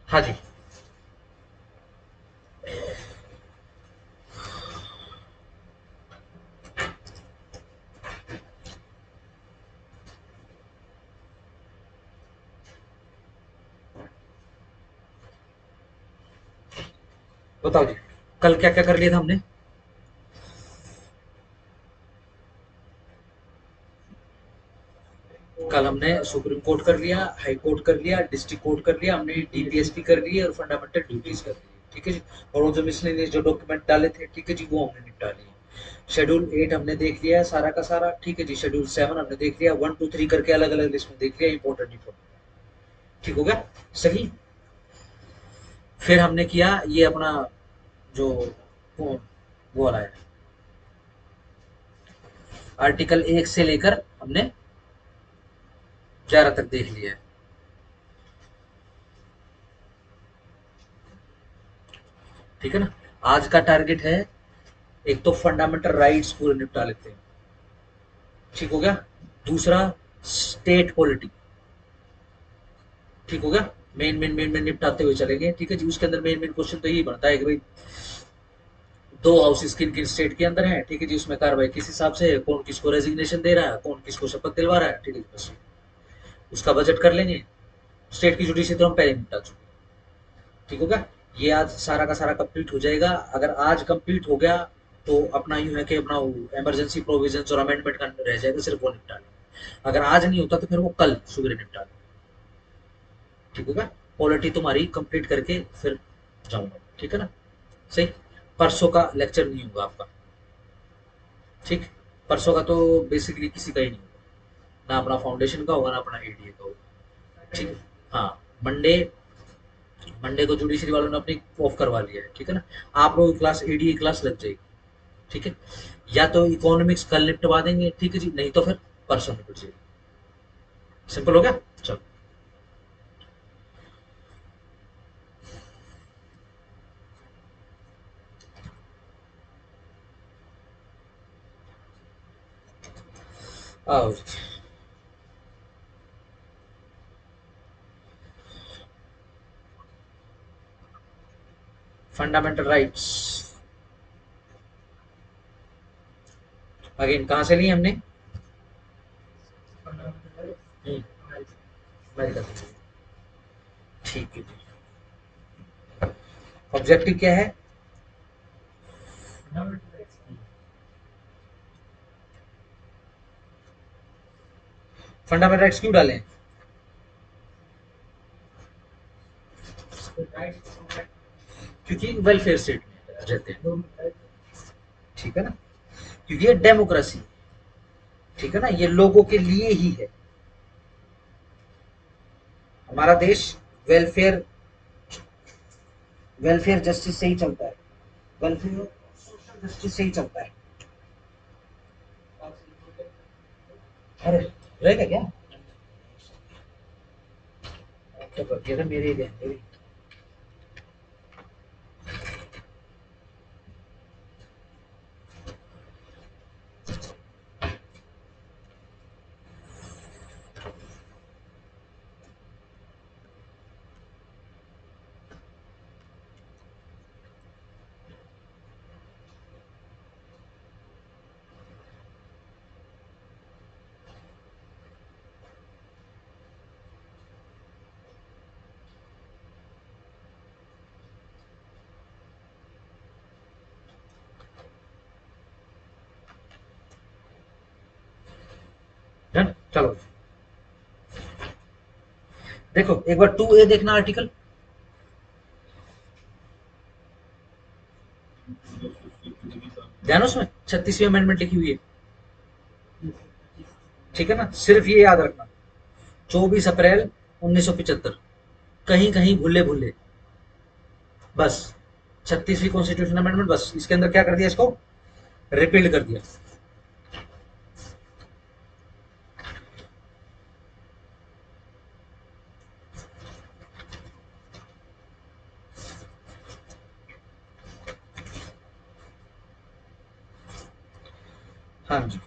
हाँ जी। बताओ जी, कल क्या क्या कर लिया था हमने? कल हमने सुप्रीम कोर्ट कर लिया, हाई कोर्ट कर लिया, डिस्ट्रिक्ट कोर्ट कर लिया, हमने डीपीएसपी कर ली और फंडामेंटल ड्यूटीज कर ली, ठीक है जी। और वो जो मिसलेनियस जो डॉक्यूमेंट डाले थे, ठीक है जी, वो हमने निपटा लिए। शेड्यूल 8 हमने देख लिया है सारा का सारा, ठीक है जी। शेड्यूल 7 हमने देख लिया, 1 2 3 करके अलग अलग लिस्ट में देख लिया, इंपॉर्टेंट इंपॉर्टेंट, ठीक हो गया। सही। फिर हमने किया ये अपना जो वो वाला है, आर्टिकल 1 से लेकर हमने 11 तक देख लिया है, ठीक है ना। आज का टारगेट है, एक तो फंडामेंटल राइट्स पूरे निपटा लेते हैं, ठीक हो गया। दूसरा, स्टेट पॉलिटी, ठीक हो गया। मेन निपटाते हुए चलेंगे, ठीक है जी। उसके अंदर मेन मेन क्वेश्चन तो यही बनता है कि भाई दो हाउसेस किन किन स्टेट के अंदर है, ठीक है जी। उसमें कार्रवाई किस हिसाब से है, कौन किसको रेजिग्नेशन दे रहा है, कौन किसको शपथ दिलवा रहा है, ठीक है जी। बस उसका बजट कर लेंगे। स्टेट की जुडिशरी तो हम पहले निपटा चुके, ठीक हो गया। ये आज सारा का सारा कंप्लीट हो जाएगा। अगर आज कंप्लीट हो गया तो अपना यूं है कि अपना इमरजेंसी प्रोविजंस और अमेंडमेंट का रह जाएगा, सिर्फ वो निपटा लेंगे। अगर आज नहीं होता तो फिर वो कल सुबह निपटा लेंगे, ठीक होगा। पॉलिटी तुम्हारी कंप्लीट करके फिर जाऊंगा, ठीक है ना। सही। परसों का लेक्चर नहीं होगा आपका, ठीक। परसों का तो बेसिकली किसी का ही नहीं होगा, ना अपना फाउंडेशन का होगा ना अपना एडीए का होगा, ठीक है। हाँ। मंडे, मंडे को जुडिशरी वालों ने अपनी ऑफ करवा लिया है, ठीक है ना। आप लोगों की क्लास एडीए क्लास लग जाएगी, ठीक है। या तो इकोनॉमिक्स कल निपटवा देंगे, ठीक है जी, नहीं तो फिर परसों निपट जाएगी। सिंपल हो गया। चलो। आओ। फंडामेंटल राइट्स अगेन कहाँ से लिए हमने? अमेरिका से। ठीक है जी। ऑब्जेक्टिव क्या है? फंडामेंटल राइट्स क्यों डालें? क्योंकि वेलफेयर स्टेट में रहते हैं, ठीक है ना। क्योंकि ये डेमोक्रेसी, ठीक है ना, ये लोगों के लिए ही है। हमारा देश वेलफेयर वेलफेयर जस्टिस से ही चलता है, वेलफेयर सोशल जस्टिस से ही चलता है। अरे रहेगा क्या? तो कर दिया था मेरे ही मेरी। डन। चलो देखो एक बार 2A देखना आर्टिकल। ध्यान उसमें 36वीं अमेंडमेंट लिखी हुई है, ठीक है ना। सिर्फ ये याद रखना, 24 अप्रैल 1975, कहीं कहीं भूले भूले, बस 36वीं कॉन्स्टिट्यूशन अमेंडमेंट, बस इसके अंदर क्या कर दिया, इसको रिपील कर दिया। हाँ जी।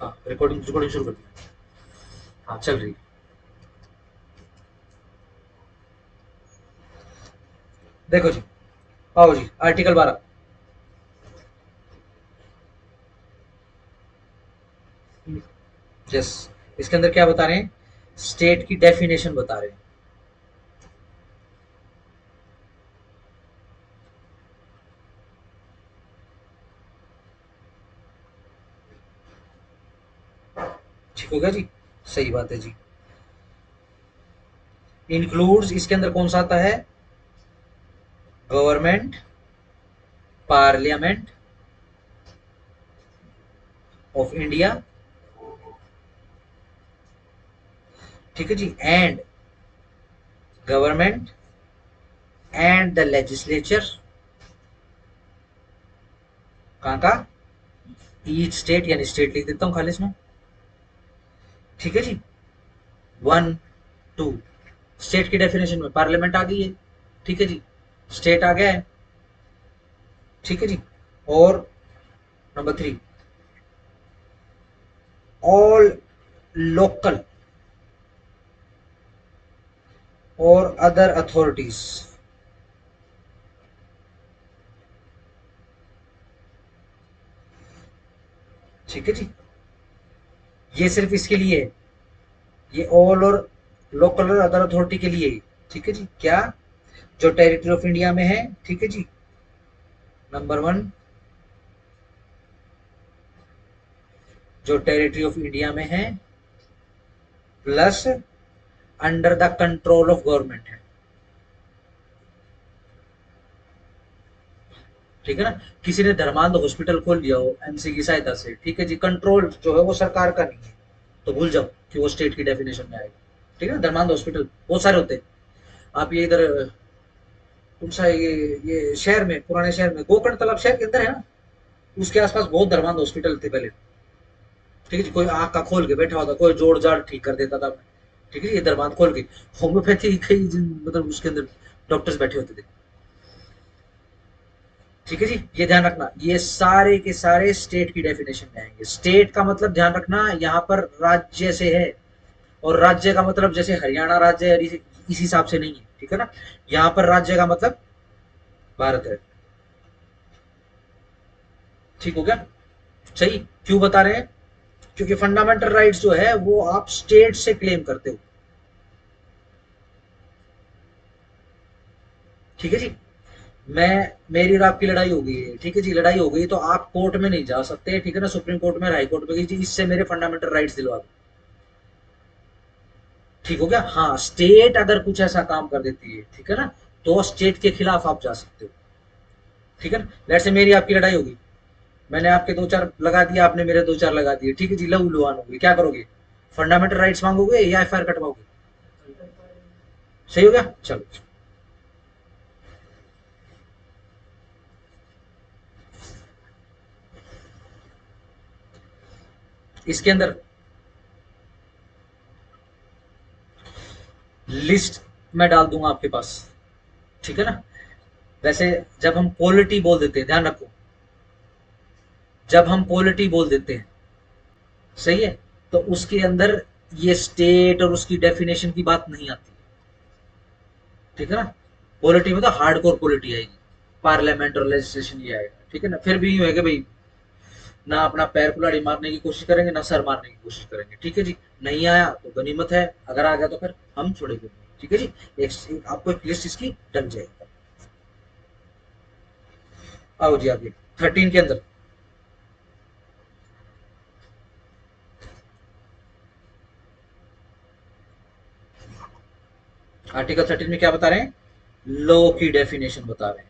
हाँ, रिकॉर्डिंग रिकॉर्डिंग शुरू कर दी। हाँ चल रही है। देखो जी, आओ जी आर्टिकल 12। यस, इसके अंदर क्या बता रहे हैं, स्टेट की डेफिनेशन बता रहे हैं। ठीक हो गया जी, सही बात है जी। इंक्लूड्स इसके अंदर कौन सा आता है, गवर्नमेंट, पार्लियामेंट ऑफ इंडिया, ठीक है जी, and government and the legislature, कहाँ का, ईच स्टेट, यानी स्टेट लिख देता हूं खाली इसमें, ठीक है जी। 1 2, स्टेट की डेफिनेशन में पार्लियामेंट आ गई है, ठीक है जी, स्टेट आ गया है, ठीक है जी। और नंबर 3, ऑल लोकल और अदर अथॉरिटीज, ठीक है जी। ये सिर्फ इसके लिए है, ये ऑल और लोकल और अदर अथॉरिटी के लिए, ठीक है जी। क्या, जो टेरिटरी ऑफ इंडिया में है, ठीक है जी, नंबर 1, जो टेरिटरी ऑफ इंडिया में है, plus under the control of government है, ठीक है ना। किसी ने धर्मांध हॉस्पिटल खोल लिया हो एमसी की सहायता से, ठीक है जी, कंट्रोल जो है वो सरकार का नहीं है, तो भूल जाओ कि वो स्टेट की डेफिनेशन में आएगा, ठीक है ना। धर्मांध हॉस्पिटल बहुत सारे होते हैं। आप ये इधर कौन सा ये शहर में, पुराने शहर में गोकर्ण तालाब शहर के अंदर है ना, उसके आसपास बहुत धर्मांध हॉस्पिटल थे पहले, ठीक है जी। कोई आँख का खोल के बैठा होता, कोई जोड़ जाड़ ठीक कर देता था, ठीक है, ये धर्मांध खोल के होम्योपैथी कई मतलब उसके अंदर डॉक्टर्स बैठे होते थे, ठीक है जी। ये ध्यान रखना, ये सारे के सारे स्टेट की डेफिनेशन में आएंगे। स्टेट का मतलब ध्यान रखना यहाँ पर राज्य से है, और राज्य का मतलब जैसे हरियाणा राज्य है इस हिसाब से नहीं है, ठीक है ना। यहाँ पर राज्य का मतलब भारत है, ठीक हो गया, सही। क्यों बता रहे हैं, क्योंकि फंडामेंटल राइट्स जो है वो आप स्टेट से क्लेम करते हो, ठीक है जी। मैं, मेरी और आपकी लड़ाई हो गई है, ठीक है जी, लड़ाई हो गई तो आप कोर्ट में नहीं जा सकते, ठीक है ना, सुप्रीम कोर्ट में, हाई कोर्ट में, जी इससे मेरे फंडामेंटल राइट्स दिलवा दो, ठीक हो गया। हाँ, स्टेट अगर कुछ ऐसा काम कर देती है, ठीक है ना, तो स्टेट के खिलाफ आप जा सकते हो, ठीक है ना। लेट से मेरी आपकी लड़ाई होगी, मैंने आपके दो चार लगा दिया, आपने मेरे दो चार लगा दिए, ठीक है जी, लहू लुहान होगी, क्या करोगे, फंडामेंटल राइट्स मांगोगे या एफआईआर कटवाओगे, सही हो गया, चलो। इसके अंदर लिस्ट मैं डाल दूंगा आपके पास, ठीक है ना। वैसे जब हम पॉलिटी बोल देते हैं, ध्यान रखो, जब हम पॉलिटी बोल देते हैं, सही है, तो उसके अंदर ये स्टेट और उसकी डेफिनेशन की बात नहीं आती, ठीक है ना। पॉलिटी में तो हार्डकोर पॉलिटी आएगी, पार्लियामेंट और लेजिस्लेशन ये आएगा, ठीक है ना। फिर भी यूं है कि भाई ना अपना पैर कुल्हाड़ी मारने की कोशिश करेंगे, ना सर मारने की कोशिश करेंगे, ठीक है जी। नहीं आया तो गनीमत है, अगर आ गया तो फिर हम छोड़ेंगे, ठीक है जी। आपको एक लिस्ट इसकी डल जाएगी। आओ जी आगे 13 के अंदर, आर्टिकल 13 में क्या बता रहे हैं, लॉ की डेफिनेशन बता रहे हैं।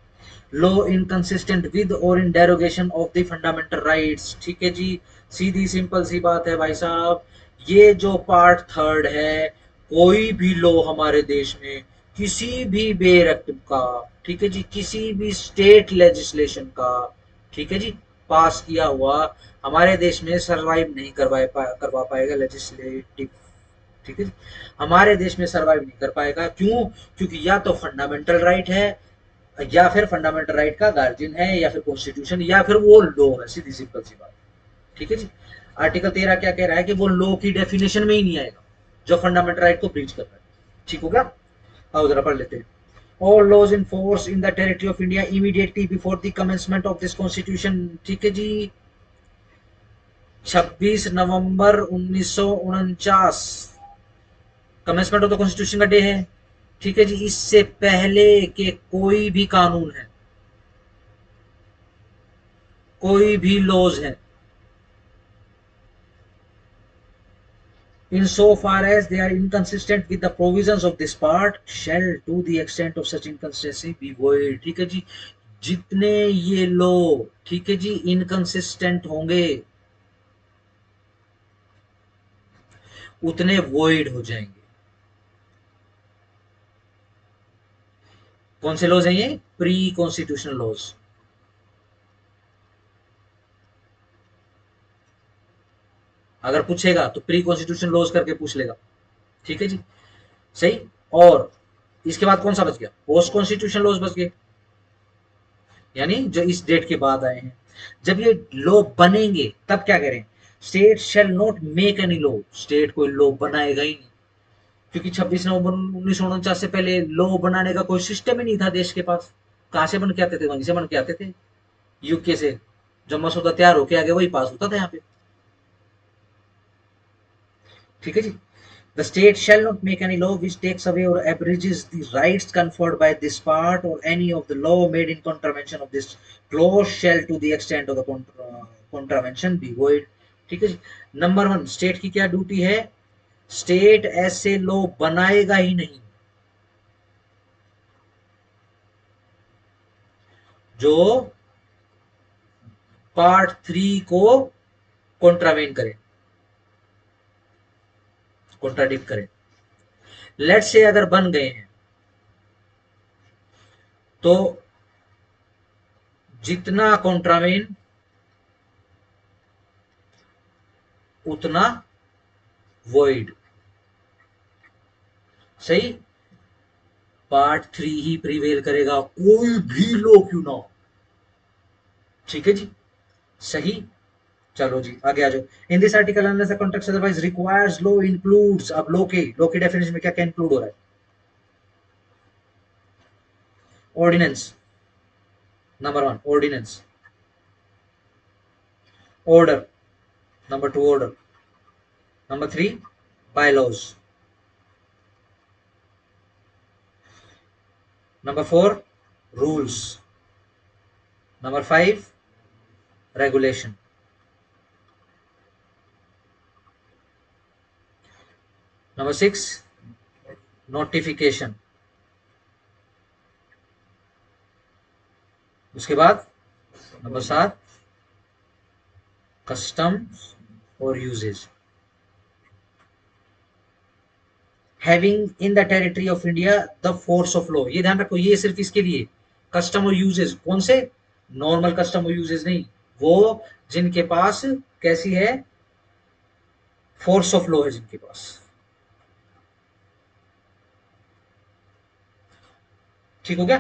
लॉ इनकंसिस्टेंट विद और in derogation of the fundamental rights, ठीक है जी। सीधी सिंपल सी बात है भाई साहब, ये जो पार्ट 3 है, कोई भी लॉ हमारे देश में किसी भी बेर एक्ट का, ठीक है जी, किसी भी स्टेट लेजिस्लेशन का, ठीक है जी, पास किया हुआ हमारे देश में सरवाइव नहीं करवा पाएगा लेजिस्लेटिव, ठीक है, हमारे देश में सरवाइव नहीं कर पाएगा। क्यों, क्योंकि या तो फंडामेंटल राइट है, या फिर फंडामेंटल राइट का गार्जियन है, या फिर कॉन्स्टिट्यूशन, या फिर वो लॉ है, सीधी सिंपल सी बात, ठीक है जी। आर्टिकल 13 क्या कह रहा है कि वो लॉ की डेफिनेशन में ही नहीं आएगा जो फंडामेंटल राइट को ब्रीच कर रहा है, ठीक हो गया। आओ जरा पढ़ लेते हैं। all laws in force in the territory of India immediately before the commencement of this constitution। ठीक है जी, 26 नवंबर 1949 कमेंसमेंट ऑफ द कॉन्स्टिट्यूशन का डे है। ठीक है जी, इससे पहले के कोई भी कानून है, कोई भी लॉज है, in so far as they are inconsistent with the provisions of this part shall to the extent of such inconsistency be void। ठीक है जी, जितने ये लो, ठीक है जी, इनकंसिस्टेंट होंगे उतने वॉइड हो जाएंगे। कौन से लॉज हैं ये? Pre constitutional laws. अगर पूछेगा तो प्री कॉन्स्टिट्यूशन लॉज करके पूछ लेगा। ठीक है जी, सही। और इसके बाद कौन सा बच गया? पोस्ट कॉन्स्टिट्यूशन लॉज बच गए, यानी जो इस डेट के बाद आए हैं। जब ये लॉ बनेंगे तब क्या करें? State shall not make any law, state कोई लॉ बनाएगा ही नहीं, क्योंकि 26 नवंबर 1949 से पहले लॉ बनाने का कोई सिस्टम ही नहीं था देश के पास। कहां से बन के आते थे? वहीं से बन के आते थे, यूके से। जब मसौदा तैयार होके आगे वही पास होता था यहाँ पे। ठीक है जी, the state shall not make any law which takes away or abridges the rights conferred by this part or any of the law made in contravention of this clause shall to the extent of the contravention be void। ठीक है जी, number 1 state की क्या duty है? State ऐसे law बनाएगा ही नहीं जो part 3 को कॉन्ट्रावेन करे, कॉन्ट्राडिक्ट करे। लेट से अगर बन गए हैं तो जितना कॉन्ट्रावेन उतना वॉइड। सही, पार्ट 3 ही प्रिवेल करेगा, कोई भी लो क्यों ना हो। ठीक है जी, सही। चलो जी आगे आ जाओ। In this article unless the context otherwise requires law includes. अब लॉ की डेफिनेशन में क्या क्या इंक्लूड हो रहा है? Ordinance, number 1 ordinance. Order, number 2 order. Number 3 bylaws. Number 4 rules. Number 5 regulation. Number 6 notification. उसके बाद नंबर 7 कस्टम्स और usages. Having in the territory of India the force of law, ये ध्यान रखो, ये सिर्फ इसके लिए कस्टम और यूजेज। कौन से? नॉर्मल कस्टम और यूजेज नहीं, वो जिनके पास कैसी है? फोर्स ऑफ लॉ है जिनके पास। ठीक हो गया,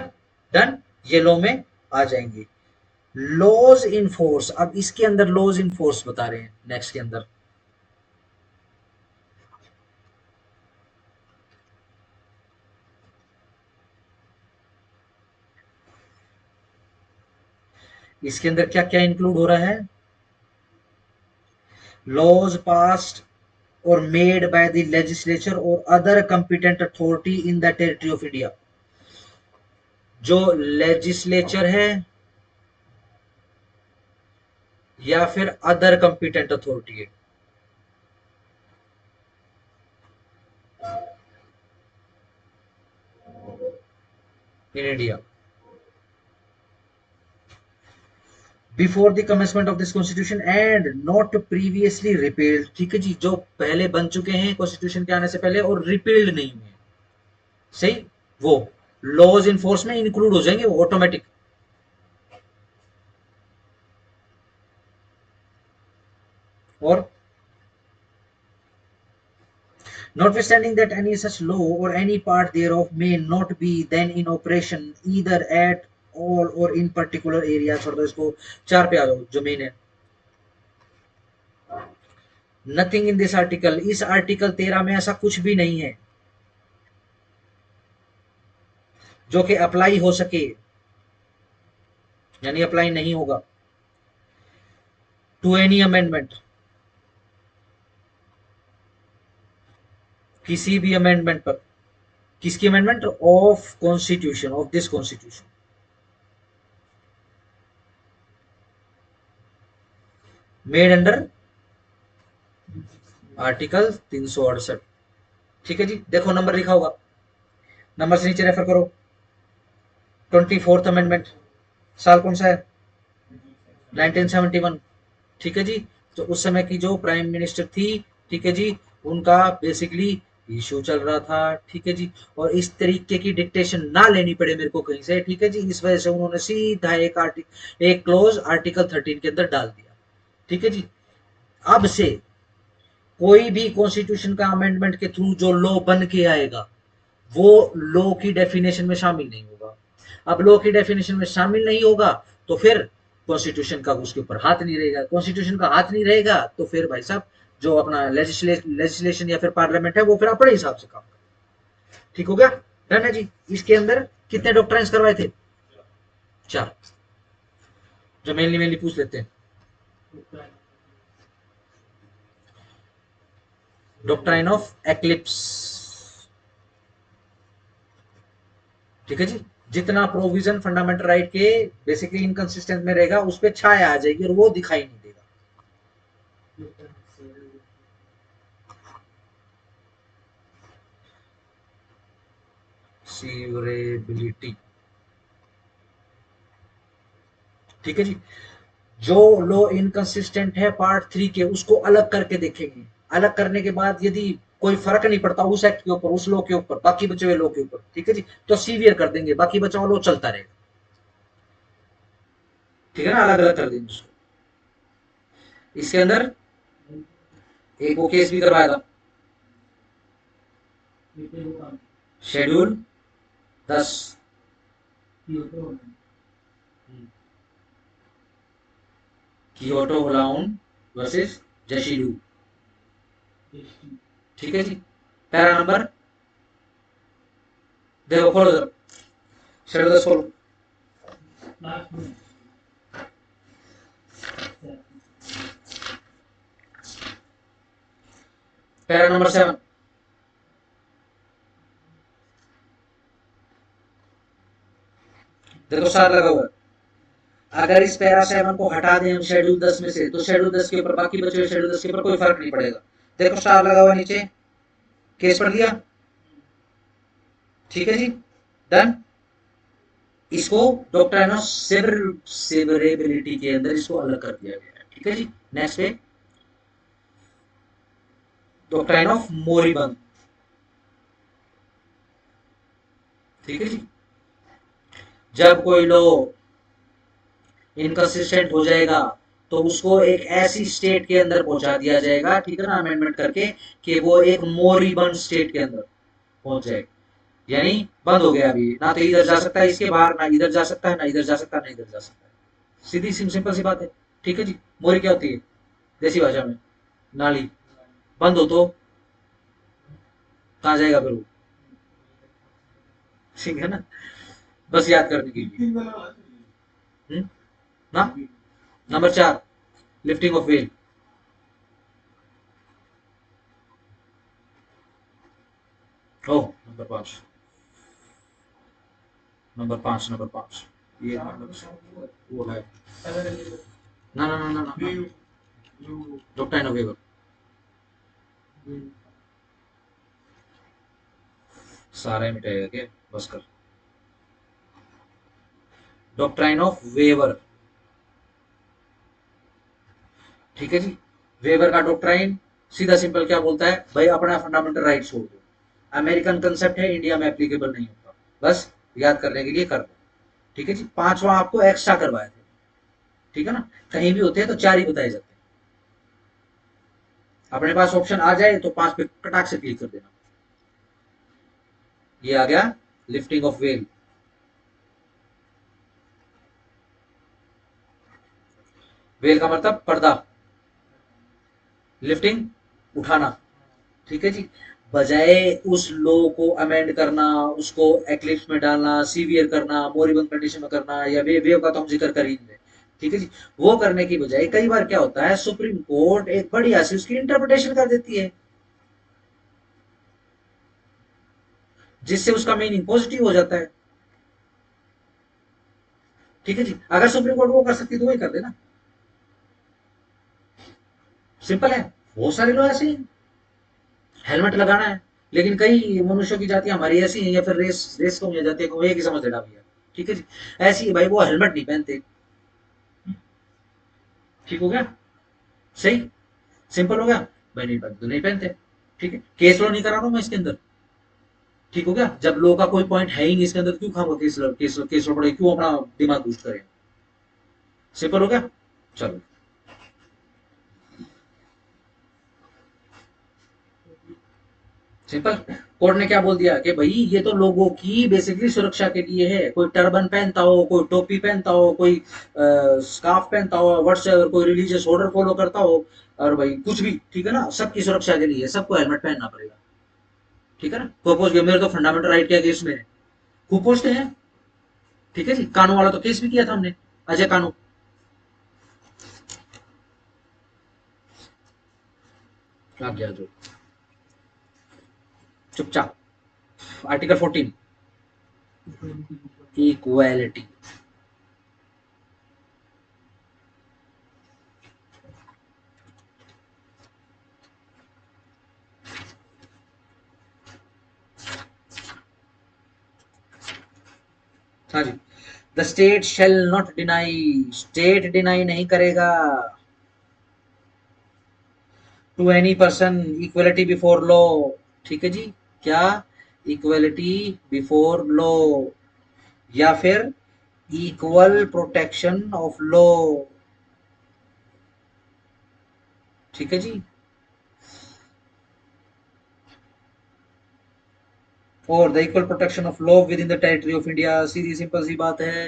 डन। ये लॉ में आ जाएंगे। लॉज इन फोर्स, अब इसके अंदर लॉज इन फोर्स बता रहे हैं नेक्स्ट के अंदर। इसके अंदर क्या क्या इंक्लूड हो रहा है? Laws passed or made by the legislature or other competent authority in the territory of India। जो लेजिस्लेचर है या फिर अदर कंपिटेंट अथॉरिटी है in India before the commencement of this constitution and not previously repealed. ठीक है जी, जो पहले बन चुके हैं कॉन्स्टिट्यूशन के आने से पहले और रिपील्ड नहीं हुए, सही, वो लॉज इन फोर्स में इंक्लूड हो जाएंगे, वो ऑटोमेटिक। और notwithstanding that any such law or any part thereof may not be then in operation either at all or in particular area। छोड़ दो इसको, 4 पे आ जाओ जो मेन है। नथिंग इन दिस आर्टिकल, इस आर्टिकल 13 में ऐसा कुछ भी नहीं है जो कि अप्लाई हो सके, यानी अप्लाई नहीं होगा टू एनी अमेंडमेंट, किसी भी अमेंडमेंट पर, किसकी amendment, of constitution, of this constitution, made under article 368। ठीक है जी, देखो नंबर लिखा होगा, नंबर से नीचे रेफर करो। 24th अमेंडमेंट, साल कौन सा है, 1971। ठीक है जी, तो उस समय की जो प्राइम मिनिस्टर थी, ठीक है जी, उनका बेसिकली इशू चल रहा था। ठीक है जी, और इस तरीके की डिक्टेशन ना लेनी पड़े मेरे को कहीं से, ठीक है जी, इस वजह से उन्होंने सीधा एक क्लोज आर्टिकल 13 के अंदर डाल दिया। ठीक है जी, अब से कोई भी कॉन्स्टिट्यूशन का अमेंडमेंट के थ्रू जो लॉ बन के आएगा वो लॉ की डेफिनेशन में शामिल नहीं होगा। अब लॉ की डेफिनेशन में शामिल नहीं होगा तो फिर कॉन्स्टिट्यूशन का उसके ऊपर हाथ नहीं रहेगा, कॉन्स्टिट्यूशन का हाथ नहीं रहेगा तो फिर भाई साहब जो अपना लेजिस्लेशन या फिर पार्लियामेंट है वो फिर अपने हिसाब से काम करे। ठीक हो गया, डन है जी। इसके अंदर कितने डॉक्ट्राइन्स करवाए थे, 4। जो मेनली मेनली पूछ लेते हैं, डॉक्ट्राइन ऑफ एक्लिप्स। ठीक है जी, जितना प्रोविजन फंडामेंटल राइट के बेसिकली इनकंसिस्टेंट में रहेगा उस पर छाया आ जाएगी और वो दिखाई नहीं देगा। सीवरेबिलिटी, ठीक है जी, जो लॉ इनकंसिस्टेंट है पार्ट 3 के उसको अलग करके देखेंगे। अलग करने के बाद यदि कोई फर्क नहीं पड़ता उस एक्ट के ऊपर, उस लॉ के ऊपर, बाकी बचे हुए लॉ के ऊपर, ठीक है जी, तो सीवियर कर देंगे, बाकी बचा हुआ लॉ चलता रहेगा। ठीक है ना, अलग अलग कर देंगे उसको। इसके अंदर एक वो केस भी करवाया था, शेड्यूल 10, कियोटो होलाउन वर्सेस जशीलू। ठीक है जी, पैरा नंबर देखो, खोलो जरा, शेड्यूल 10 खोलो। पैरा नंबर 7, देखो स्टार लगा हुआ है। अगर इस पैरा 7 को हटा दें हम शेड्यूल 10 में से तो शेड्यूल 10 के ऊपर, बाकी बचे हुए शेड्यूल 10 के ऊपर कोई फर्क नहीं पड़ेगा। देखो स्टार लगा हुआ नीचे, केस पढ़ लिया। ठीक है जी, डन। इसको डॉक्ट्राइन ऑफ सेवरेबिलिटी के अंदर इसको अलग कर दिया गया है। ठीक है जी, नेक्स्ट पे डॉक्ट्राइन ऑफ मोरिबंद। ठीक है जी, जब कोई लॉ इनकंसिस्टेंट हो जाएगा तो उसको एक ऐसी स्टेट के अंदर पहुंचा दिया जाएगा, ठीक है ना, अमेंडमेंट करके, कि वो एक मोरिबंद स्टेट के अंदर पहुंच जाएगा, यानी बंद हो गया, अभी ना तो इधर जा सकता है इसके बाहर, ना इधर जा सकता है, ना इधर जा सकता है, ना इधर जा सकता है। सीधी सिंपल सी बात है। ठीक है जी, मोरी क्या होती है देसी भाषा में, नाली। बंद हो तो कहाँ जाएगा फिर वो, ठीक है ना, बस याद करने के लिए। ना, नंबर 4, लिफ्टिंग ऑफ वेल। ओ, नंबर 5, नंबर 5, नंबर 5, ये नंबर वो है, ना ना ना ना ना, डॉक्टर नोवेबर, सारे मिटाएगा क्या, बस कर। Doctrine of waiver. ठीक है जी, वेबर का डॉक्ट्राइन सीधा सिंपल क्या बोलता है, भाई अपना फंडामेंटल राइट छोड़ दो, अमेरिकन कंसेप्ट है, इंडिया में एप्लीकेबल नहीं होता, बस याद करने के लिए कर दो। ठीक है जी, 5वां आपको एक्स्ट्रा करवाए थे। ठीक है ना, कहीं भी होते हैं तो 4 ही बताए जाते हैं। अपने पास ऑप्शन आ जाए तो 5 पे कटाक से क्लिक कर देना। ये आ गया लिफ्टिंग ऑफ वेल। वेल का मतलब पर्दा, लिफ्टिंग उठाना। ठीक है जी, बजाय उस लॉ को अमेंड करना, उसको एक्लिप्स में डालना, सीवियर करना, मोरिबंद कंडीशन में करना, या वे का तो हम जिक्र कर ही नहीं रहे, ठीक है जी। वो करने की बजाय कई बार क्या होता है, सुप्रीम कोर्ट एक बढ़िया सी उसकी इंटरप्रिटेशन कर देती है, जिससे उसका मीनिंग पॉजिटिव हो जाता है, ठीक है जी। अगर सुप्रीम कोर्ट वो कर सकती तो वही कर देना, सिंपल है। बहुत सारे लोग ऐसे हैं, हेलमेट लगाना है, लेकिन कई मनुष्यों की जाति हमारी ऐसी है, या फिर रेस रेस को मिल जाती है, वो एक ही समझ लेना भैया, ठीक है जी। ऐसी है भाई, वो हेलमेट नहीं पहनते, ठीक हो गया, सही, सिंपल हो गया। भाई नहीं पहनते तो नहीं पहनते, ठीक है, केस लॉ नहीं करा रहा हूं मैं इसके अंदर, ठीक हो गया। जब लॉ का कोई पॉइंट है ही नहीं इसके अंदर, क्यों खाऊंगा केस लॉ पड़े, क्यों अपना दिमाग बूस्ट करें, सिंपल हो गया। चलो, सिंपल। कोर्ट ने क्या बोल दिया कि भाई ये तो लोगों की बेसिकली सुरक्षा के लिए है, कोई टर्बन पहनता हो, कोई टोपी पहनता हो, कोई स्कार्फ पहनता हो, वर्ड्स अगर कोई रिलीजियस ऑर्डर फॉलो करता हो, और भाई कुछ भी, ठीक है ना, सबकी सुरक्षा के लिए सबको हेलमेट पहनना पड़ेगा, ठीक है ना। कोई पूछ गया मेरे तो फंडामेंटल राइट क्या केस में है, खूब पूछते हैं, ठीक है जी। कानून वाला तो केस भी किया था हमने, अजय कानून, आप गया जो चुपचाप, आर्टिकल 14, इक्वालिटी, हाँ जी। The state shall not deny, state deny नहीं करेगा to any person equality before law, ठीक है जी। क्या, इक्वलिटी बिफोर लॉ, या फिर इक्वल प्रोटेक्शन ऑफ लॉ, ठीक है जी। और the equal protection of law within the territory of India, सीधी सिंपल सी बात है।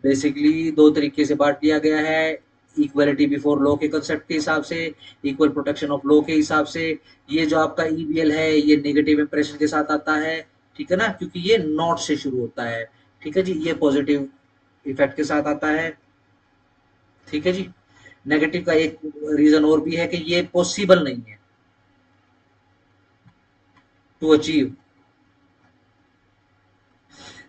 बेसिकली दो तरीके से बांट दिया गया है, इक्वलिटी बिफोर लॉ के कंसेप्ट के हिसाब से, इक्वल प्रोटेक्शन ऑफ लॉ के हिसाब से। ये जो आपका ईबीएल है, ये नेगेटिव इंप्रेशन के साथ आता है, ठीक है ना, क्योंकि ये नॉट से शुरू होता है, ठीक है जी। ये पॉजिटिव इफेक्ट के साथ आता है, ठीक है जी। नेगेटिव का एक रीजन और भी है कि ये पॉसिबल नहीं है टू अचीव।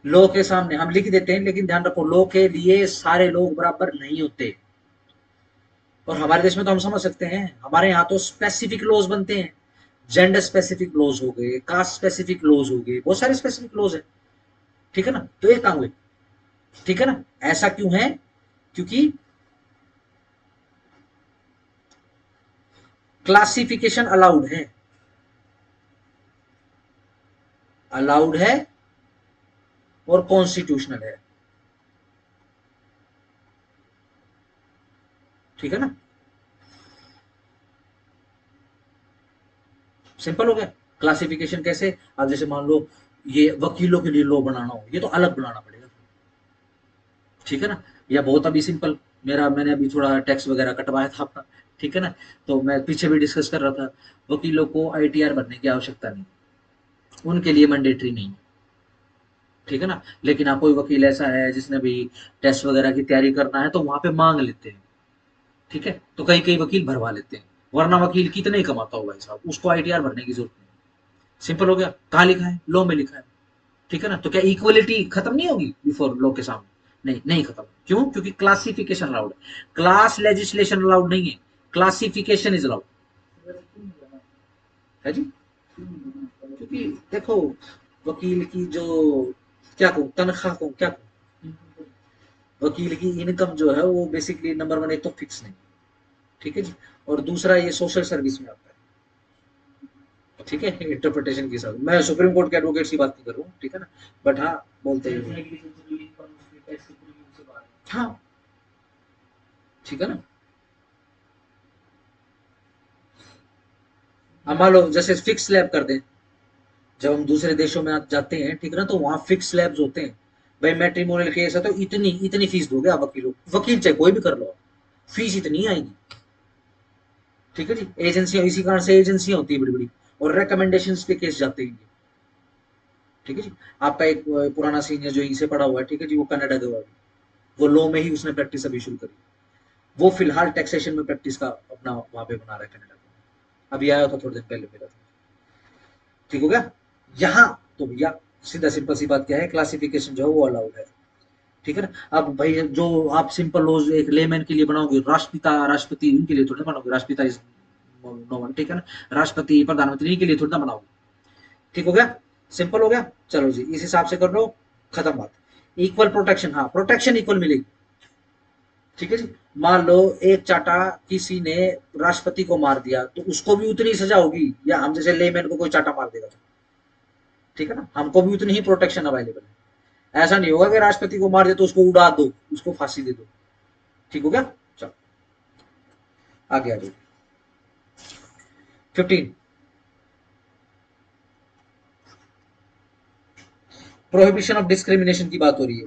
लॉ के सामने हम लिख देते हैं, लेकिन ध्यान रखो, लॉ के लिए सारे लोग बराबर नहीं होते। और हमारे देश में तो हम समझ सकते हैं, हमारे यहाँ तो स्पेसिफिक लॉज बनते हैं, जेंडर स्पेसिफिक लॉज हो गए, कास्ट स्पेसिफिक लॉज हो गए, बहुत सारे स्पेसिफिक लॉज है, ठीक है ना। तो एक काम हुए, ठीक है ना। ऐसा क्यों है, क्योंकि क्लासिफिकेशन अलाउड है, अलाउड है, और कॉन्स्टिट्यूशनल है, ठीक है ना, सिंपल हो गया। क्लासिफिकेशन कैसे, अब जैसे मान लो ये वकीलों के लिए लॉ बनाना हो, ये तो अलग बनाना पड़ेगा, ठीक है ना। या बहुत अभी सिंपल, मेरा मैंने अभी थोड़ा टैक्स वगैरह कटवाया था अपना, ठीक है ना। तो मैं पीछे भी डिस्कस कर रहा था, वकीलों को आईटीआर भरने की आवश्यकता नहीं, उनके लिए मैंडेटरी नहीं, ठीक है ना। लेकिन हाँ, कोई वकील ऐसा है जिसने भी टेस्ट वगैरह की तैयारी करना है, तो वहां पे मांग लेते हैं, ठीक है। तो कई कई वकील भरवा लेते हैं, वरना वकील कितने ही कमाता होगा भाई साहब, उसको आईटीआर भरने की जरूरत नहीं। सिंपल हो गया, कहाँ लिखा है, लॉ में लिखा है, ठीक है ना। तो क्या इक्वलिटी खत्म नहीं होगी बिफोर लॉ के सामने, नहीं, नहीं खत्म, क्यों, क्योंकि क्लासिफिकेशन अलाउड है, क्लास लेजिस्लेशन अलाउड नहीं है, क्लासिफिकेशन इज अलाउड, है जी। क्योंकि देखो, वकील की जो, क्या कहूँ, तनख्वाह को क्या कहूँ, वकील की इनकम जो है वो बेसिकली नंबर वन, एक तो फिक्स नहीं, ठीक है जी। और दूसरा ये सोशल सर्विस में आता है, ठीक है, इंटरप्रिटेशन के साथ। मैं सुप्रीम कोर्ट के एडवोकेट की बात नहीं कर रहा हूँ, ठीक है ना, बट हाँ, बोलते हैं, हाँ, ठीक है ना। अब मान लो जैसे फिक्स स्लैब कर दें, जब हम दूसरे देशों में आप जाते हैं, ठीक है ना, तो वहां फिक्स स्लैब्स होते हैं। भाई मैट्रिमोनियल केस है तो इतनी इतनी फीस दोगे आप वकीलों, वकील चाहे कोई भी कर लो, फीस इतनी आएगी, ठीक है जी। एजेंसियां, इसी कारण से एजेंसियां होती है बड़ी बड़ी, और रिकमेंडेशंस पे केस जाते हैं। ठीक है जी। आपका एक पुराना सीनियर जो यहीं से पढ़ा हुआ है, ठीक है जी, वो कनाडा गया, वो लॉ में ही उसने प्रैक्टिस अभी शुरू करी, वो फिलहाल टैक्सेशन में प्रैक्टिस का अपना वहां पे बना रहा है कनाडा में, अभी आया था थोड़े दिन पहले मेरा था। ठीक हो गया। यहाँ तो भैया सीधा सिंपल सी बात क्या है, क्लासिफिकेशन जो है वो अलाउड है। ठीक है ना। अब भाई जो आप सिंपल लॉज एक लेमैन के लिए बनाओगे, राष्ट्रपिता राष्ट्रपति उनके लिए थोड़ी बनाओगे, राष्ट्रपिता इज नो वन, ठीक है ना, राष्ट्रपति प्रधानमंत्री के लिए थोड़ी ना बनाओगे। ठीक हो गया, सिंपल हो गया। चलो जी, इस हिसाब से कर लो, खत्म बात। इक्वल प्रोटेक्शन, हाँ प्रोटेक्शन इक्वल मिलेगी। ठीक है जी। मान लो एक चाटा किसी ने राष्ट्रपति को मार दिया तो उसको भी उतनी सजा होगी, या हम जैसे लेमैन को कोई चाटा मार देगा तो, ठीक है ना, हमको भी उतनी ही प्रोटेक्शन अवेलेबल है। ऐसा नहीं होगा कि राष्ट्रपति को मार दे तो उसको उड़ा दो, उसको फांसी दे दो। ठीक हो गया। चलो आगे आ जाओ। 15 प्रोहिबिशन ऑफ डिस्क्रिमिनेशन की बात हो रही है।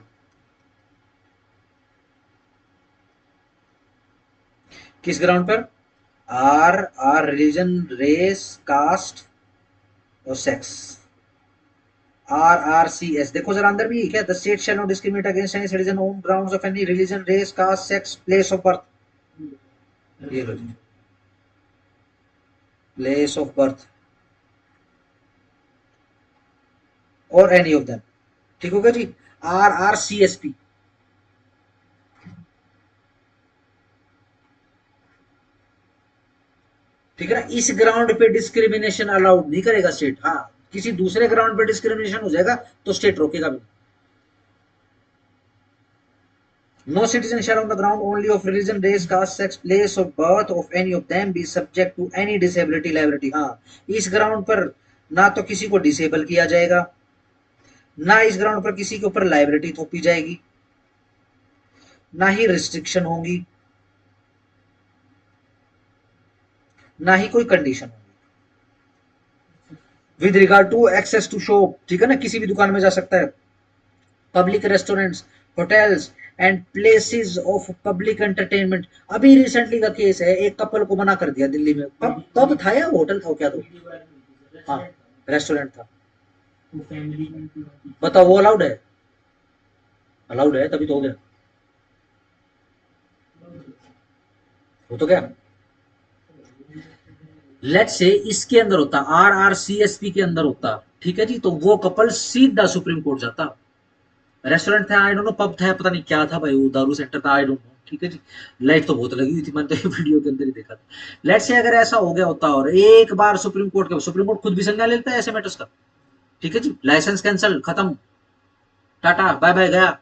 किस ग्राउंड पर? R R religion, race, caste और सेक्स। RRCS देखो जरा अंदर भी क्या, the state shall not discriminate against any citizen on grounds of any religion, race, caste, sex, place of birth. ये लो जी, प्लेस ऑफ बर्थ और एनी ऑफ देम। ठीक हो गया जी। RRCSP, ठीक है ना, इस ग्राउंड पे डिस्क्रिमिनेशन अलाउड नहीं करेगा स्टेट। हाँ, किसी दूसरे ग्राउंड पे डिस्क्रिमिनेशन हो जाएगा तो स्टेट रोकेगा भी। No citizen shall on the ground only of religion, race, caste, sex, place of birth of any of them be subject to any disability liability। हाँ, इस ग्राउंड पर ना तो किसी को डिसेबल किया जाएगा, ना इस ग्राउंड पर किसी के ऊपर लाइबिलिटी थोपी जाएगी, ना ही रिस्ट्रिक्शन होगी, ना ही कोई कंडीशन होगी। With regard to access to shop, ठीक है ना, किसी भी दुकान में जा सकता है। Public restaurants, hotels and places of public entertainment. अभी रिसेंटली का केस है, एक कपल को मना कर दिया दिल्ली में, पब पब था या होटल था क्या, तो हाँ रेस्टोरेंट था। बताओ वो अलाउड है? अलाउड है तभी तो हो गया, वो तो क्या। लेट से इसके अंदर होता, RRCSP के अंदर होता, ठीक है जी, तो वो कपल सीधा सुप्रीम कोर्ट जाता। रेस्टोरेंट था आई डोंट नो, पब था पता नहीं क्या था भाई, वो दारू सेंटर था आई डोंट नो। ठीक है जी, लाइट तो बहुत लगी हुई थी, मैंने तो वीडियो के अंदर ही देखा था। लेट से अगर ऐसा हो गया होता और एक बार सुप्रीम कोर्ट खुद भी संज्ञान लेता है ऐसे मैटर्स का, ठीक है जी, लाइसेंस कैंसिल, खत्म, टाटा बाय बाय गया।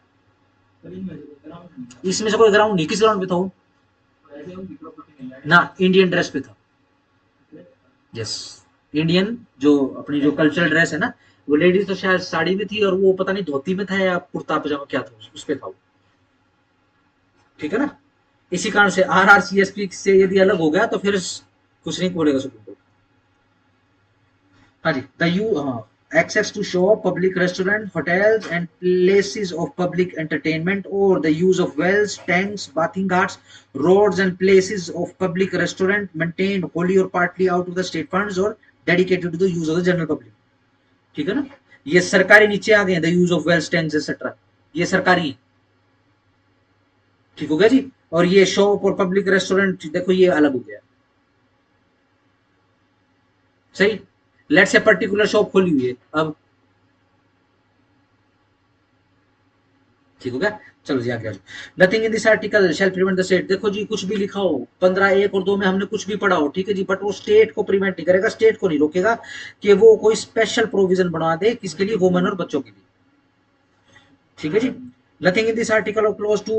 इसमें से कोई ग्राउंड नहीं, किस ग्राउंड पे था वो? ना इंडियन ड्रेस पे था। यस, इंडियन जो अपनी जो कल्चरल ड्रेस है ना, वो लेडीज तो शायद साड़ी में थी और वो पता नहीं धोती में था या कुर्ता पजामा क्या था, उस पे था वो। ठीक है ना। इसी कारण से RRCSP से यदि अलग हो गया तो फिर कुछ नहीं बोलेगा सुप्रीम कोर्ट। हाँ जी, द यू हाँ, access to shop, public restaurant, hotels and places of public entertainment, or the use of wells, tanks, bathing ghats, roads and places of public restaurant maintained wholly or partly out of the state funds or dedicated to the use of the general public। ठीक है ना, ये सरकारी नीचे आ गए, the use of wells, tanks etcetera, ये सरकारी। ठीक हो गया जी। और ये शॉप और पब्लिक रेस्टोरेंट देखो ये अलग हो गया। सही। लेट्स से पर्टिकुलर शॉप खोली हुई है अब, ठीक हो गया। चलो जी आगे आ जाओ। Nothing in this article shall prevent the state, देखो जी कुछ भी लिखा हो 15(1) और 2 में हमने कुछ भी पढ़ा हो, ठीक है जी, बट वो स्टेट को प्रिवेंट नहीं करेगा, स्टेट को नहीं रोकेगा कि वो कोई स्पेशल प्रोविजन बना दे किसके लिए, वुमेन और बच्चों के लिए। ठीक है जी। नथिंग इन दिस आर्टिकल और क्लोज टू,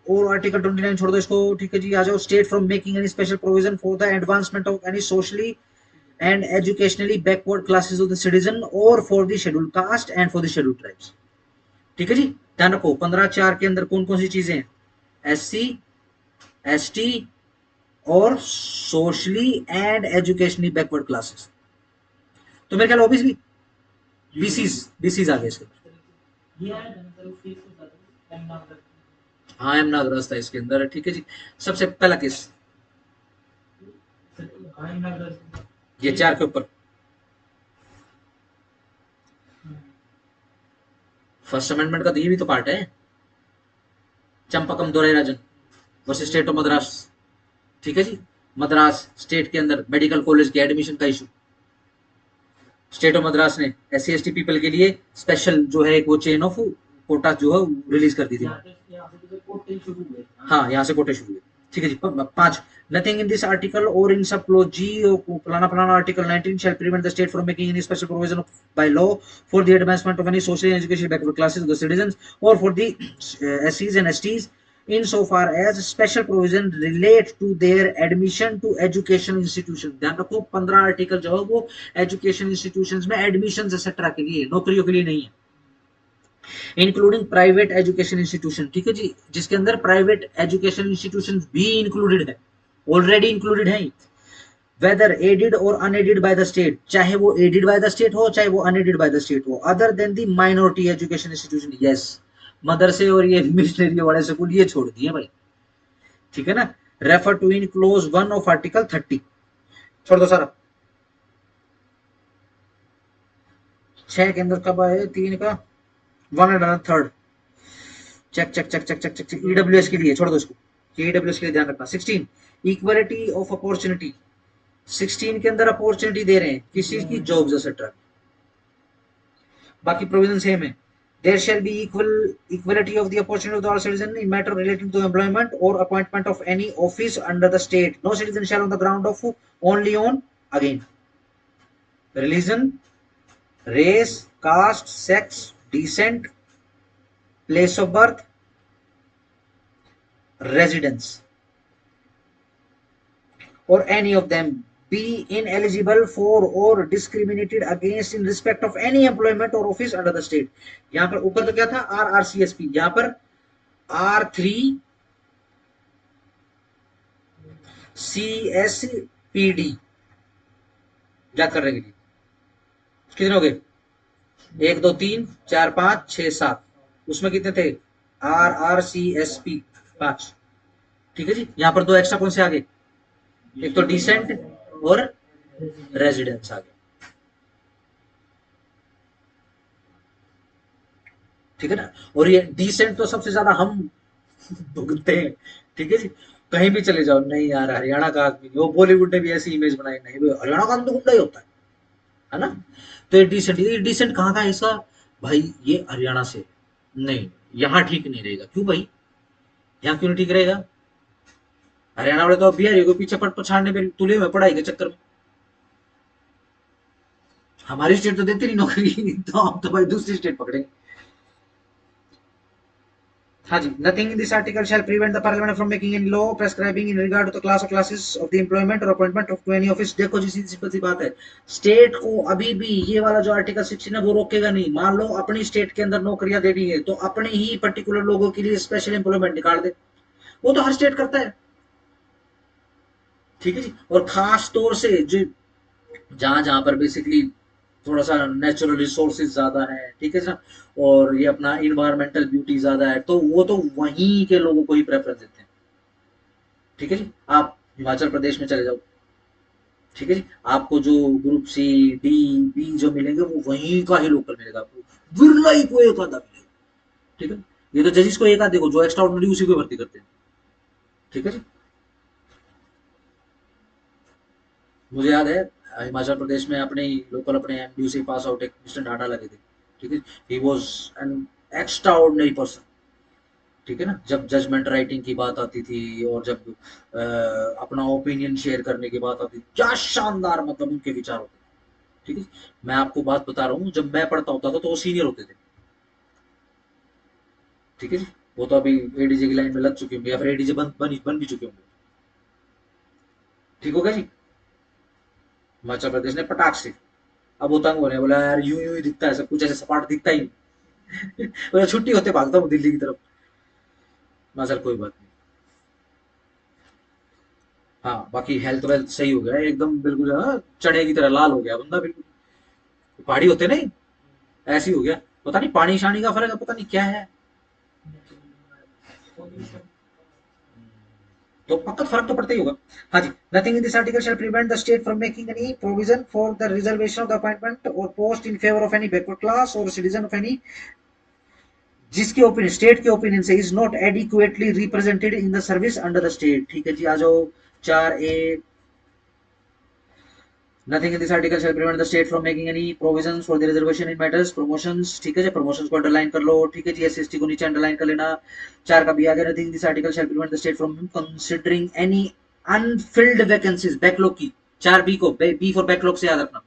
और आर्टिकल 29 छोड़ दो इसको। ठीक है जी, आ जाओ। State from making any special provision for the advancement of any socially and educationally backward classes of the citizen or for the scheduled caste and for the scheduled tribes। ठीक है जी। ध्यान रखो 15(4) के अंदर कौन कौन सी चीजें हैं, SC, ST और socially and educationally backward classes. तो मेरे ख्याल ओबीसी, बीसीज आ गए इसके अंदर। हाँ एम नागराज था इसके अंदर, ठीक है जी। सबसे पहला केस ये 4 के ऊपर, फर्स्ट अमेंडमेंट का तो ये भी तो पार्ट है, Champakam Dorairajan versus state of Madras. ठीक है जी, मद्रास स्टेट के अंदर मेडिकल कॉलेज के एडमिशन का इशू, स्टेट ऑफ मद्रास ने SC ST पीपल के लिए स्पेशल जो है एक वो चेन ऑफ कोटा जो है रिलीज कर दी थी। हाँ, यहाँ से कोटे शुरू हुए। ठीक है जी। 5, नथिंग इन दिस आर्टिकल और इन सब क्लोज जी फलाना फलाना article 19 shall prevent the state from making any special provision of, by law for the advancement of any socially and educational backward classes of the citizens or for the SCs and STs in so far as special provision relate to their admission to education institution। ध्यान रखो 15 article जो है वो education institutions में admission etcetera के लिए, नौकरियों के लिए नहीं है। Including private education institution. ठीक है जी, जिसके अंदर प्राइवेट एजुकेशन इंस्टीट्यूशन भी इंक्लूडेड है, ऑलरेडी इंक्लूडेड है। वेदर एडेड और अनएडेड बाय द स्टेट, चाहे वो एडेड बाय द स्टेट हो चाहे वो अनएडेड बाय द स्टेट हो, other than the minority education institution. Yes, मदरसे और ये मिशनरी वाले स्कूल ये छोड़ दिए भाई। ठीक है ना, refer to in clause 1 of article 30। छोड़ दो सारा। 6 के अंदर कब आए, 3 का 1/3 check check check check check check. EWS के लिए छोड़ दो इसको, ईडब्ल्यूएस के लिए ध्यान रखना। 16, इक्वालिटी ऑफ अपॉर्चुनिटी। 16 के अंदर अपॉर्चुनिटी दे रहे हैं किसी की, जॉब्स एक्सेट्रा। बाकी प्रोविजन सेम है। There shall be equality of the opportunity of all citizens in matter relating to employment or appointment of any office under the state. No citizen shall on the ground of only on again religion, race, caste, sex, descent, place of birth, residence, or any of them be ineligible for or discriminated against in respect of any employment or office under the state। यहां पर ऊपर तो क्या था, RRCSP, यहां पर R3CSPD याद करने के लिए। कितने हो गए, 1 2 3 4 5 6 7, उसमें कितने थे, RRCSP 5। ठीक है जी, यहां पर 2 एक्स्ट्रा कौन से आ गए, एक तो डिसेंट और रेजिडेंस आ गया। ठीक है ना, और ये डिसेंट तो सबसे ज्यादा हम भुगतते हैं। ठीक है जी, कहीं भी चले जाओ, नहीं यार हरियाणा का आदमी, वो बॉलीवुड ने भी ऐसी इमेज बनाई, नहीं हरियाणा का आदमी तो गुंडा ही होता है ना। तो ये डिसेंट कहाँ का है इसका, भाई ये हरियाणा से नहीं, यहाँ ठीक नहीं रहेगा। क्यों भाई, यहाँ क्यों नहीं ठीक रहेगा, हरियाणा वाले तो बिहारी को पीछे पछाड़ने पे तुले हुए पढ़ाई के चक्कर में। हमारी स्टेट तो देती नहीं नौकरी तो हम तो भाई दूसरी स्टेट पकड़ेंगे। हाँ जी, nothing in this article shall prevent the parliament from making any law prescribing in regard to the class और क्लासेस ऑफ द एम्प्लॉयमेंट और appointment of to any office. देखो जी, सीधी सी बात है, स्टेट को अभी भी ये वाला जो आर्टिकल 16 है वो रोकेगा नहीं। मान लो अपनी स्टेट के अंदर नौकरियां देनी है तो अपने ही पर्टिकुलर लोगों के लिए स्पेशल एम्प्लॉयमेंट निकाल दे, वो तो हर स्टेट करता है। ठीक है जी, और खास तौर से जो जहां जहां पर बेसिकली थोड़ा सा नेचुरल रिसोर्सेज ज्यादा है, ठीक है ना, और ये अपना इन्वायरमेंटल ब्यूटी ज्यादा है, तो वो तो वहीं के लोगों को ही प्रेफरेंस देते हैं। ठीक है जी, आप हिमाचल प्रदेश में चले जाओ, ठीक है जी, आपको जो ग्रुप C D B जो मिलेंगे वो वहीं का ही लोकल मिलेगा आपको, बिरला ही को एक आधा मिलेगा। ठीक है, ये तो जजिस को एक आधे को जो एक्स्ट्रा ऑर्डिनरी उसी को भर्ती करते हैं। ठीक है जी, मुझे याद है हिमाचल प्रदेश में अपने लोकल अपने MDU से पास आउट एक मिस्टर डाटा लगे थे। ठीक है, he was an extra ordinary person. ठीक है ना, जब जजमेंट राइटिंग की बात आती थी और जब अपना ओपिनियन शेयर करने की बात आती थी, क्या शानदार मतलब उनके विचार होते थे। ठीक है, मैं आपको बात बता रहा हूँ, जब मैं पढ़ता होता था तो वो सीनियर होते थे। ठीक है जी, वो तो अभी ADJ की लाइन में लग चुके होंगे या फिर ADJ बन भी चुके होंगे। ठीक होगा जी, हिमाचल प्रदेश ने पटाख से, अब वो तंग होने बोला यार यूं यूं ही दिखता है सब कुछ, ऐसे सपाट दिखता ही नहीं। तो छुट्टी होते भागता हूँ दिल्ली की तरफ। ना सर कोई बात नहीं। हाँ, बाकी हेल्थ वेल्थ सही हो गया एकदम, बिल्कुल हाँ, चने की तरह लाल हो गया बंदा बिल्कुल। पहाड़ी होते नहीं, ऐसे ही हो गया। पता नहीं पानी शानी का फर्क है, पता नहीं क्या है। तो पक्का फर्क तो पड़ता ही होगा। हाँ जी, nothing in this article shall prevent the state from making any provision for the reservation of the appointment और post in favour of any backward class और सिटीजन ऑफ एनी जिसके ओपिनियन स्टेट के ओपिनियन से is not adequately represented in the service under the state. ठीक है जी, आ जाओ 4A। Nothing in this article shall prevent the state from making any provisions for the reservation in matters promotions। ठीक है जी, promotions को underline कर लो। ठीक है जी, SC को नीचे अंडरलाइन कर लेना। 4 का भी आ गया। Nothing in this article shall prevent the state from considering any unfilled vacancies backlog की। 4B को B for backlog से याद रखना।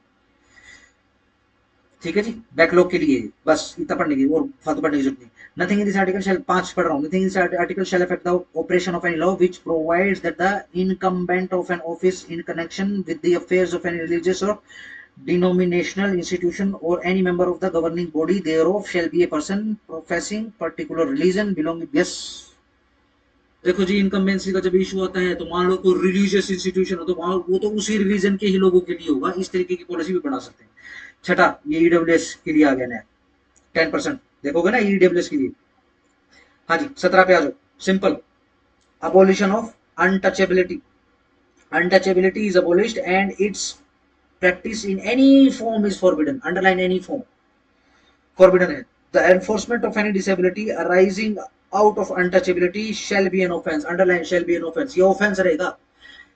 ठीक है जी, बैकलॉग के लिए बस इतना पढ़ने की और फालतू पढ़ने की जरूरत नहीं। Nothing in this article shall 5 पढ़ रहा हूँ। Nothing in this article shall affect the operation of any law which provides that the incumbent of an office in connection with the affairs of any religious और denominational institution or any member of the governing body thereof shall be a person professing particular religion belonging। yes, देखो जी, incumbency का जब issue आता है तो मान लो कोई religious institution हो तो वहां वो तो उसी रिलीजन के ही लोगों के लिए होगा। इस तरीके की पॉलिसी भी बना सकते हैं। छठा, ये ईडब्ल्यूएस के लिए आ गया नया 10% देखोगे ना ईडब्ल्यूएस के लिए। हाँ जी, 17 पे आ जाओ। Simple, abolition of untouchability. Untouchability is abolished and it's practice in any form is forbidden। underline any form forbidden है। the enforcement of any disability arising out of untouchability shall be an offense। underline shall be an offense। ये offense रहेगा,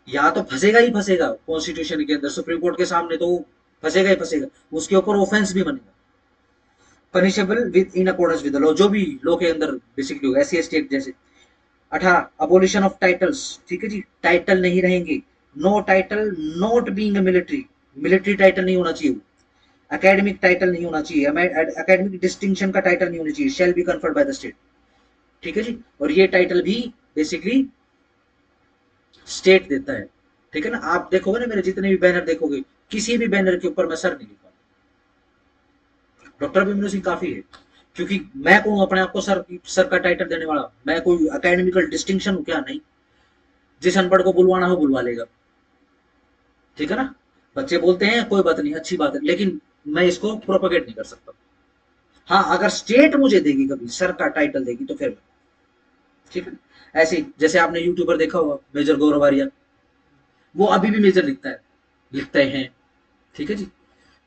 या तो फंसेगा ही फंसेगा constitution के अंदर, supreme court के सामने तो फंसेगा ही फंसेगा, उसके ऊपर ऑफेंस भी बनेगा। Punishable with in accordance with law, जो भी लॉ के अंदर बेसिकली होगा, SC ST एक्ट जैसे। 18, अबोलिशन ऑफ टाइटल्स। ठीक है जी, टाइटल नहीं रहेंगे। No title not being a military, military title नहीं होना चाहिए। एकेडमिक टाइटल नहीं होना चाहिए, एकेडमिक डिस्टिंक्शन का टाइटल नहीं होना चाहिए। Shall be conferred by the state. ठीक है जी, और ये टाइटल भी बेसिकली स्टेट देता है। ठीक है ना, आप देखोगे ना मेरे जितने भी बैनर देखोगे, किसी भी बैनर के ऊपर मैं सर नहीं लिखा। डॉक्टर अभिमन्यु सिंह काफी है, क्योंकि मैं कौन अपने आप को सर का टाइटल देने वाला? मैं कोई अकेडमिकल डिस्टिंक्शन हूं क्या? नहीं। जिस अनपढ़ को बुलवाना हो बुलवा लेगा। ठीक है ना, बच्चे बोलते हैं कोई बात नहीं, अच्छी बात है, लेकिन मैं इसको प्रोपोगेट नहीं कर सकता। हाँ, अगर स्टेट मुझे देगी कभी सर का टाइटल देगी तो फिर। ठीक है, ऐसे जैसे आपने यूट्यूबर देखा होगा मेजर गौरव आर्या, वो अभी भी मेजर लिखता है, लिखते हैं। ठीक है जी,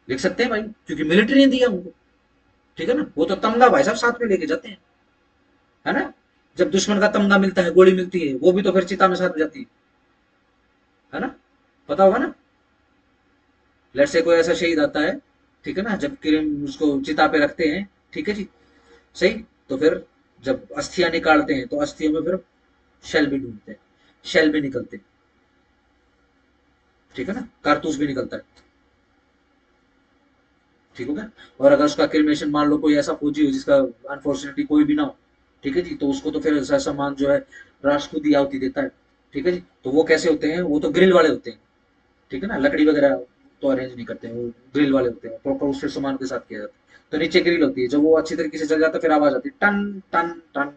लिख सकते हैं भाई, क्योंकि मिलिट्री ने दिया उनको। ठीक है ना, वो तो तमगा भाई साहब साथ में लेके जाते हैं, है ना। जब दुश्मन का तमगा मिलता है, गोली मिलती है, वो भी तो फिर चिता में साथ जाती है ना, पता होगा ना। लेट से कोई ऐसा शहीद आता है, ठीक है ना, जब उसको चिता पे रखते हैं, ठीक है जी, सही, तो फिर जब अस्थियां निकालते हैं तो अस्थियों में फिर शेल भी ढूंढते हैं, शेल भी निकलते हैं। ठीक है ना, कारतूस भी निकलता है। ठीक हो गया। और अगर उसका क्रिमेशन, मान लो कोई ऐसा फौजी हो जिसका अनफॉर्चुनेटली कोई भी ना हो, ठीक है जी, तो उसको तो फिर ऐसा सम्मान जो है राष्ट्र खुद ही आहुति देता है। ठीक है जी, तो वो कैसे होते हैं? वो तो ग्रिल वाले होते हैं। ठीक है ना, लकड़ी वगैरह तो अरेंज नहीं करते हैं, वो ग्रिल वाले होते हैं, प्रॉपर उससे सामान के साथ किया जाता है। तो नीचे ग्रिल होती है, जब वो अच्छी तरीके से चल जाता है फिर आवाज आती है टन टन टन।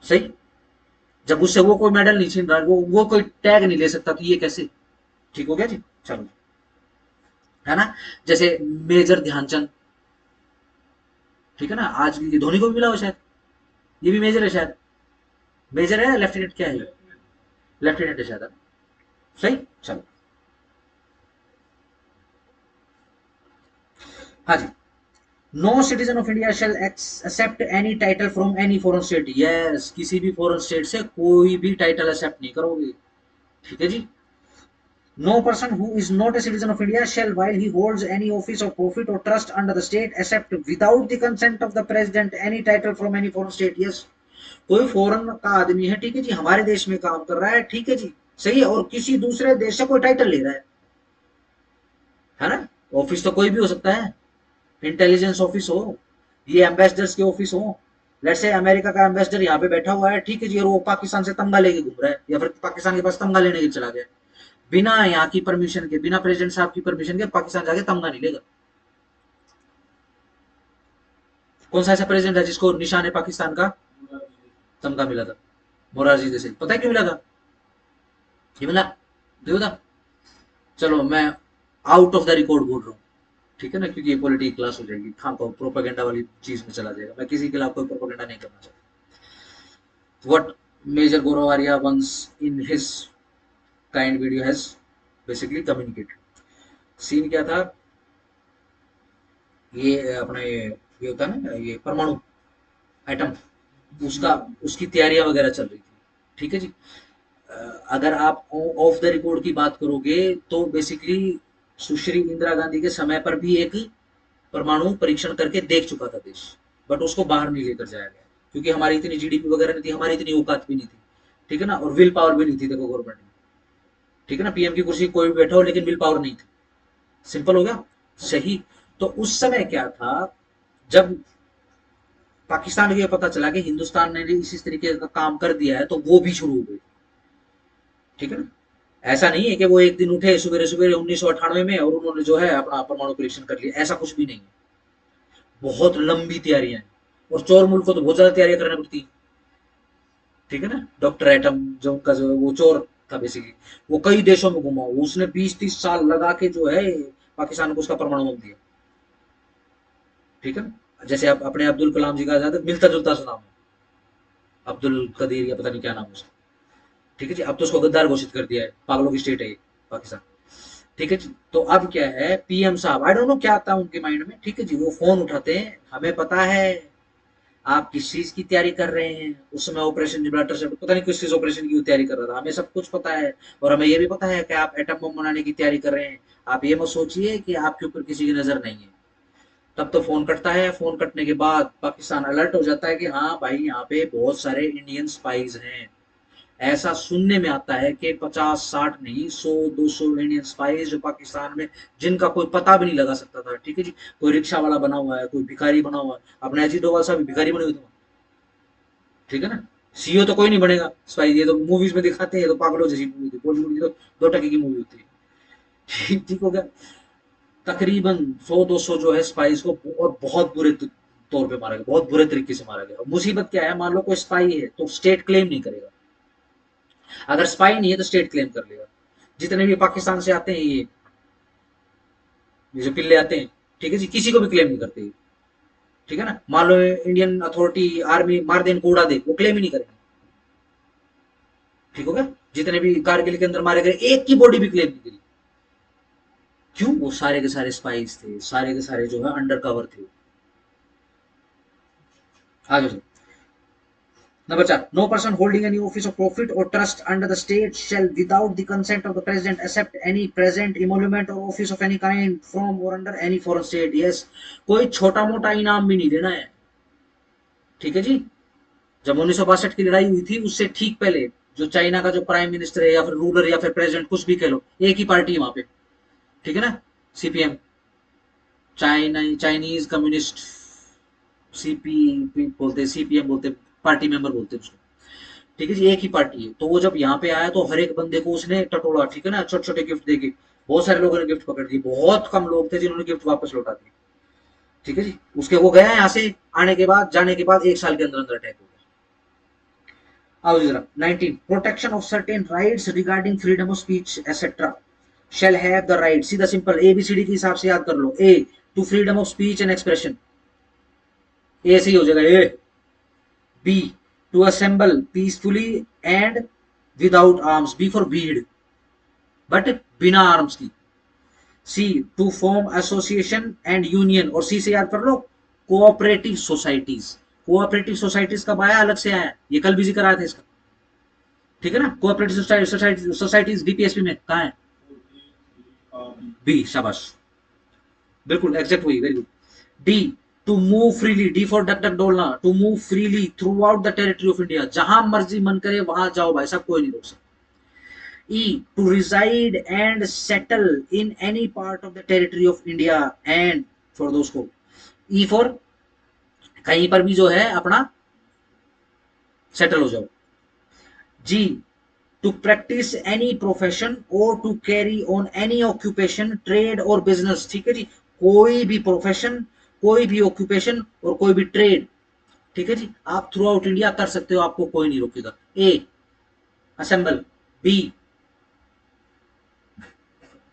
सही, जब उससे वो कोई मेडल नहीं छीन रहा, वो कोई टैग नहीं ले सकता, तो ये कैसे? ठीक हो गया जी, चलो, है ना। जैसे मेजर ध्यानचंद, ठीक है ना, आज ये धोनी को भी मिला हो शायद, ये भी मेजर है शायद। मेजर है, लेफ्टिनेंट क्या है? लेफ्टिनेंट है शायद। सही, चलो। हाँ जी, no citizen of India shall accept any title from any foreign state. Yes, किसी भी फॉरेन स्टेट से कोई भी टाइटल एक्सेप्ट नहीं करोगे। ठीक है जी। No person who is not a citizen of India shall, while he holds any office of profit or trust under the state, accept without the consent of the president any title from any foreign state। Yes, कोई foreign का आदमी है, ठीक है जी, हमारे देश में काम कर रहा है, ठीक है जी, सही है, और किसी दूसरे देश से कोई टाइटल ले रहा है ना। ऑफिस तो कोई भी हो सकता है, इंटेलिजेंस ऑफिस हो, ये एम्बेसडर्स के ऑफिस हो। लेट्स से अमेरिका का एम्बेसडर यहाँ पे बैठा हुआ है, ठीक है जी, और वो पाकिस्तान से तमगा लेके घूम रहा है, या फिर पाकिस्तान के पास तमगा लेने के चला गया, बिना यहाँ की परमिशन के, बिना प्रेसिडेंट साहब की परमिशन के पाकिस्तान जाके तमगा नहीं लेगा। कौन सा ऐसा प्रेसिडेंट है जिसको निशान पाकिस्तान का तमगा मिला था? मोरारजी देसाई। पता है क्यों मिला था? ये मिला, देखो था। चलो, मैं आउट ऑफ द रिकॉर्ड बोल रहा हूँ, ठीक है ना, क्योंकि ये पॉलिटिकल क्लास हो जाएगी, खाम खाओ प्रोपेगेंडा वाली चीज में चला जाएगा। मैं किसी के खिलाफ कोई प्रोपेगेंडा नहीं करना चाहता। What Major Gorovaria once in his kind video has basically communicated. Scene क्या था, ये अपने ये होता है ना, ये परमाणु एटम, उसका उसकी तैयारियां वगैरह चल रही थी। ठीक है जी। अ, अगर आप ऑफ द रिकॉर्ड की बात करोगे तो बेसिकली सुश्री इंदिरा गांधी के समय पर भी एक परमाणु परीक्षण करके देख चुका था देश, बट उसको बाहर नहीं लेकर जाया गया क्योंकि हमारी इतनी जीडीपी वगैरह नहीं थी, हमारी इतनी औकात भी नहीं थी। ठीक है ना, और विल पावर भी नहीं थी देखो गवर्नमेंट में। ठीक है ना, पीएम की कुर्सी कोई भी बैठा हो लेकिन विल पावर नहीं थी। सिंपल हो गया, सही। तो उस समय क्या था, जब पाकिस्तान को ये पता चला कि हिंदुस्तान ने भी इसी तरीके का काम कर दिया है तो वो भी शुरू हो गई। ठीक है ना, ऐसा नहीं है कि वो एक दिन उठे सवेरे सवेरे 1998 में और उन्होंने जो है अपना परमाणु परीक्षण कर लिया, ऐसा कुछ भी नहीं है। बहुत लंबी तैयारियां हैं, और चोर मुल्क को तो बहुत ज्यादा तैयारियां करनी पड़ती है। ठीक है ना, डॉक्टर एटम जो उनका जो वो चोर था बेसिकली, वो कई देशों में घुमा, उसने 20-30 साल लगा के जो है पाकिस्तान को उसका परमाणु बम दिया। ठीक है ना, जैसे आप अपने अब्दुल कलाम जी का ज्यादा मिलता जुलता सा नाम है, अब्दुल कदीर या पता नहीं क्या नाम है उसका। ठीक है जी, अब तो उसको गद्दार घोषित कर दिया है, पागलों की स्टेट है ये पाकिस्तान। ठीक है जी, तो अब क्या है, पीएम साहब आई डोंट नो क्या आता है उनके माइंड में। ठीक है जी, वो फोन उठाते हैं, हमें पता है आप किस चीज की तैयारी कर रहे हैं। उस समय ऑपरेशन जिब्राल्टर से पता नहीं किस चीज ऑपरेशन की तैयारी कर रहा था, हमें सब कुछ पता है। और हमें ये भी पता है कि आप एटम बम बनाने की तैयारी कर रहे हैं। आप ये मत सोचिए कि आपके ऊपर किसी की नजर नहीं है। तब तो फोन कटता है, फोन कटने के बाद पाकिस्तान अलर्ट हो जाता है कि हाँ भाई यहाँ पे बहुत सारे इंडियन स्पाइज हैं। ऐसा सुनने में आता है कि 50-60 नहीं, 100-200 इंडियन स्पाइस जो पाकिस्तान में, जिनका कोई पता भी नहीं लगा सकता था। ठीक है जी, कोई रिक्शा वाला बना हुआ है, कोई भिखारी बना हुआ है। अपने अजीत डोभाल साहब भिखारी बने हुए थे। ठीक है ना, सीईओ तो कोई नहीं बनेगा स्पाई, ये तो मूवीज में दिखाते हैं, ये तो पागलों जैसी मूवी थी, बॉलीवुड की तो 2 टके की मूवी होती है। ठीक हो गया। तकरीबन 100-200 जो है स्पाइस को और बहुत बुरे तौर पे मारा गया, बहुत बुरे तरीके से मारा गया। मुसीबत क्या है, मान लो कोई स्पाई है तो स्टेट क्लेम नहीं करेगा, अगर स्पाई नहीं है तो स्टेट क्लेम कर लेगा। जितने भी पाकिस्तान से आते हैं ये जो पिल्ले आते हैं, ठीक है जी, किसी को भी क्लेम नहीं करते। ठीक है ना, मान लो इंडियन अथॉरिटी आर्मी मार दे इनको, उड़ा दे, वो क्लेम ही नहीं करेंगे। ठीक हो गया, जितने भी कारगिल के अंदर मारे गए एक की बॉडी भी क्लेम नहीं करी। क्यों, वो सारे के सारे स्पाइस थे, सारे के सारे जो है अंडर कवर थे। आगे चलो। Number 4, no person holding any office of profit or trust under the state shall without the consent of the president accept any present emolument or office of any kind from or under any foreign state। yes, कोई छोटा मोटा इनाम भी नहीं देना है। ठीक है जी, जब 1962 की लड़ाई हुई थी उससे ठीक पहले जो चाइना का जो प्राइम मिनिस्टर है या फिर रूलर या फिर प्रेसिडेंट कुछ भी कह लो, एक ही पार्टी है वहां पे। ठीक है ना, सीपीएम, चाइनीज कम्युनिस्ट, सीपी बोलते हैं, सीपीएम बोलते हैं, पार्टी मेंबर बोलते हैं उसको। ठीक है जी, एक ही पार्टी है। तो वो जब यहाँ पे आया तो हर एक बंदे को उसने टटोला। ठीक है ना, छोटे छोटे गिफ्ट देके, बहुत सारे लोगों ने गिफ्ट पकड़ दिए, बहुत कम लोग थे जिन्होंने गिफ्ट वापस लौटा दिए। ठीक है जी, उसके वो गया यहाँ से आने के बाद, जाने के बाद 1 साल के अंदर अंदर अटैक हो गया। आओ जरा 19, protection of certain rights regarding freedom of speech et cetera shall have the right, सीधा सिंपल एबीसीडी के हिसाब से याद कर लो। A, to freedom of speech and expression, A से ही हो जाएगा A. B, to assemble peacefully and without arms, B for भीड़, बट बिना आर्म्स की। C, to form association and union, और सी से याद कर लो कोऑपरेटिव सोसाइटीज। कोऑपरेटिव सोसाइटीज कब आया, अलग से आया, ये कल भी जिक्र आया था इसका। ठीक है ना, कोऑपरेटिव सोसाइटीज डीपीएसपी में कहा है, बी, शाबाश, बिल्कुल एग्जैक्ट वही, very good. D, to move freely, D for duck duck डोलना, to move freely throughout the territory of India, जहां मर्जी मन करे वहां जाओ भाई साहब, कोई नहीं रोक सकता। E, to reside and settle in any part of the territory of India and for those को। E for कहीं पर भी जो है अपना सेटल हो जाओ। G, to practice any profession or to carry on any occupation, trade or business। ठीक है जी, कोई भी प्रोफेशन, कोई भी ऑक्यूपेशन और कोई भी ट्रेड, ठीक है जी, आप थ्रू आउट इंडिया कर सकते हो, आपको कोई नहीं रोकेगा। ए, असेंबल। बी,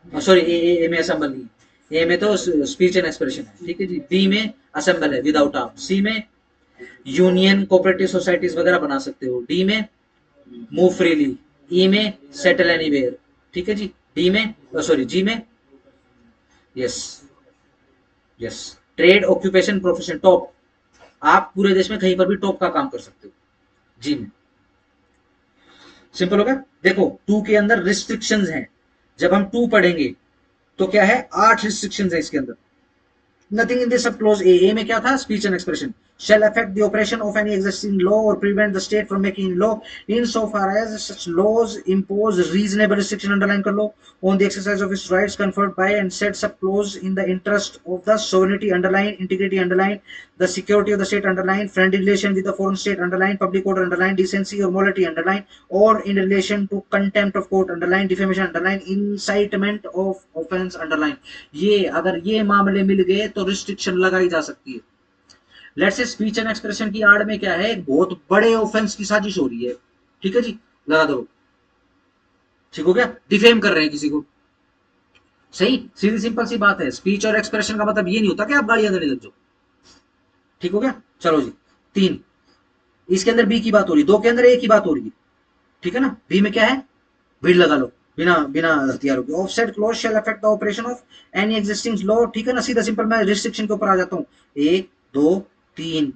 सॉरी, ए में असेंबल नहीं, ए में तो स्पीच एंड एक्सप्रेशन है। ठीक है जी, बी में असेंबल है विदाउट आर्म। सी में यूनियन कोऑपरेटिव सोसाइटीज वगैरह बना सकते हो। डी में मूव फ्रीली, ई में सेटल एनीवेयर, ठीक है जी, डी में सॉरी जी में yes yes trade occupation profession top, आप पूरे देश में कहीं पर भी टॉप का काम कर सकते हो, जी में। सिंपल हो गया। देखो टू के अंदर रिस्ट्रिक्शंस हैं, जब हम टू पढ़ेंगे तो क्या है, 8 रिस्ट्रिक्शंस है इसके अंदर। Nothing in this sub clause A. A में क्या था, speech and expression shall affect the operation of any existing law or prevent the state from making law insofar as such laws impose reasonable restriction, underline कर लो, on the exercise of its rights conferred by and said sub clause in the interest of the sovereignty, underline, integrity, underline, the security of the state, underline, friendly relation with the foreign state, underline, public order, underline, decency or morality, underline, or in relation to contempt of court, underline, defamation, underline, incitement of offense, underline। ये अगर ये मामले मिल गए तो restriction लगाई जा सकती है। Let's say speech and expression की आड़ में क्या है, एक बहुत बड़े ऑफेंस की साजिश हो रही है, ठीक है जी, लगा दो, ठीक हो गया, डिफेम कर रहे हैं किसी को, सही, सीधी सिंपल सी बात है। स्पीच और एक्सप्रेशन का मतलब ये नहीं होता कि आप गालियां देने लग जाओ, ठीक हो गया। चलो जी, 3 इसके अंदर बी की बात हो रही है, 2 के अंदर ए की बात हो रही है, ठीक है ना। बी में क्या है, भीड़ लगा लो, बिना बिना हथियारों के, offset clause shall affect the operation of any existing law, ठीक है ना। सीधा सिंपल मैं रिस्ट्रिक्शन के ऊपर आ जाता हूँ, 1 2 3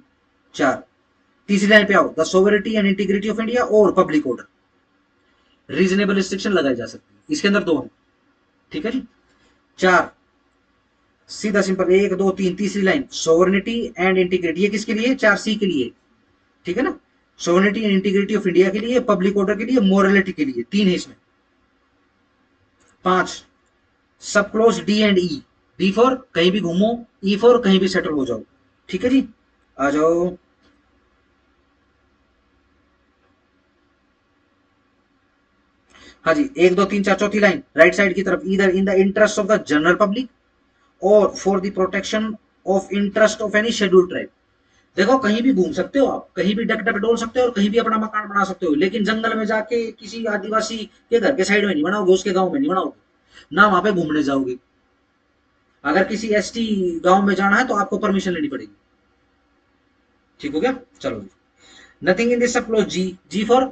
4, तीसरी लाइन पे आओ, the sovereignty and integrity of India और पब्लिक ऑर्डर, रीजनेबल रिस्ट्रिक्शन लगाई जा सकती है, इसके अंदर 2 है, ठीक है जी। 4 सीधा सिंपल 1 2 3, तीसरी लाइन सोवरिटी एंड इंटीग्रिटी, ये किसके लिए, 4C के लिए, ठीक है ना। Sovereignty and integrity of India के लिए, पब्लिक ऑर्डर के लिए, मोरलिटी के लिए, 3 है इसमें। 5 सब close D and E, D for कहीं भी घूमो, ई फॉर कहीं भी सेटल हो जाओ, ठीक है जी, आ जाओ। हाँ जी, 1 2 3 4 चौथी लाइन राइट साइड की तरफ, इधर in the interest of the general public और for the protection of interest of any scheduled tribe. देखो कहीं भी घूम सकते हो आप, कहीं भी डक डक डोल सकते हो और कहीं भी अपना मकान बना सकते हो, लेकिन जंगल में जाके किसी आदिवासी के घर के साइड में नहीं बनाओगे, उसके गांव में नहीं बनाओगे ना, वहां पे घूमने जाओगे। अगर किसी एसटी गांव में जाना है तो आपको परमिशन लेनी पड़ेगी, ठीक हो गया। चलो, नथिंग इन दिस सब क्लोज जी, जी फॉर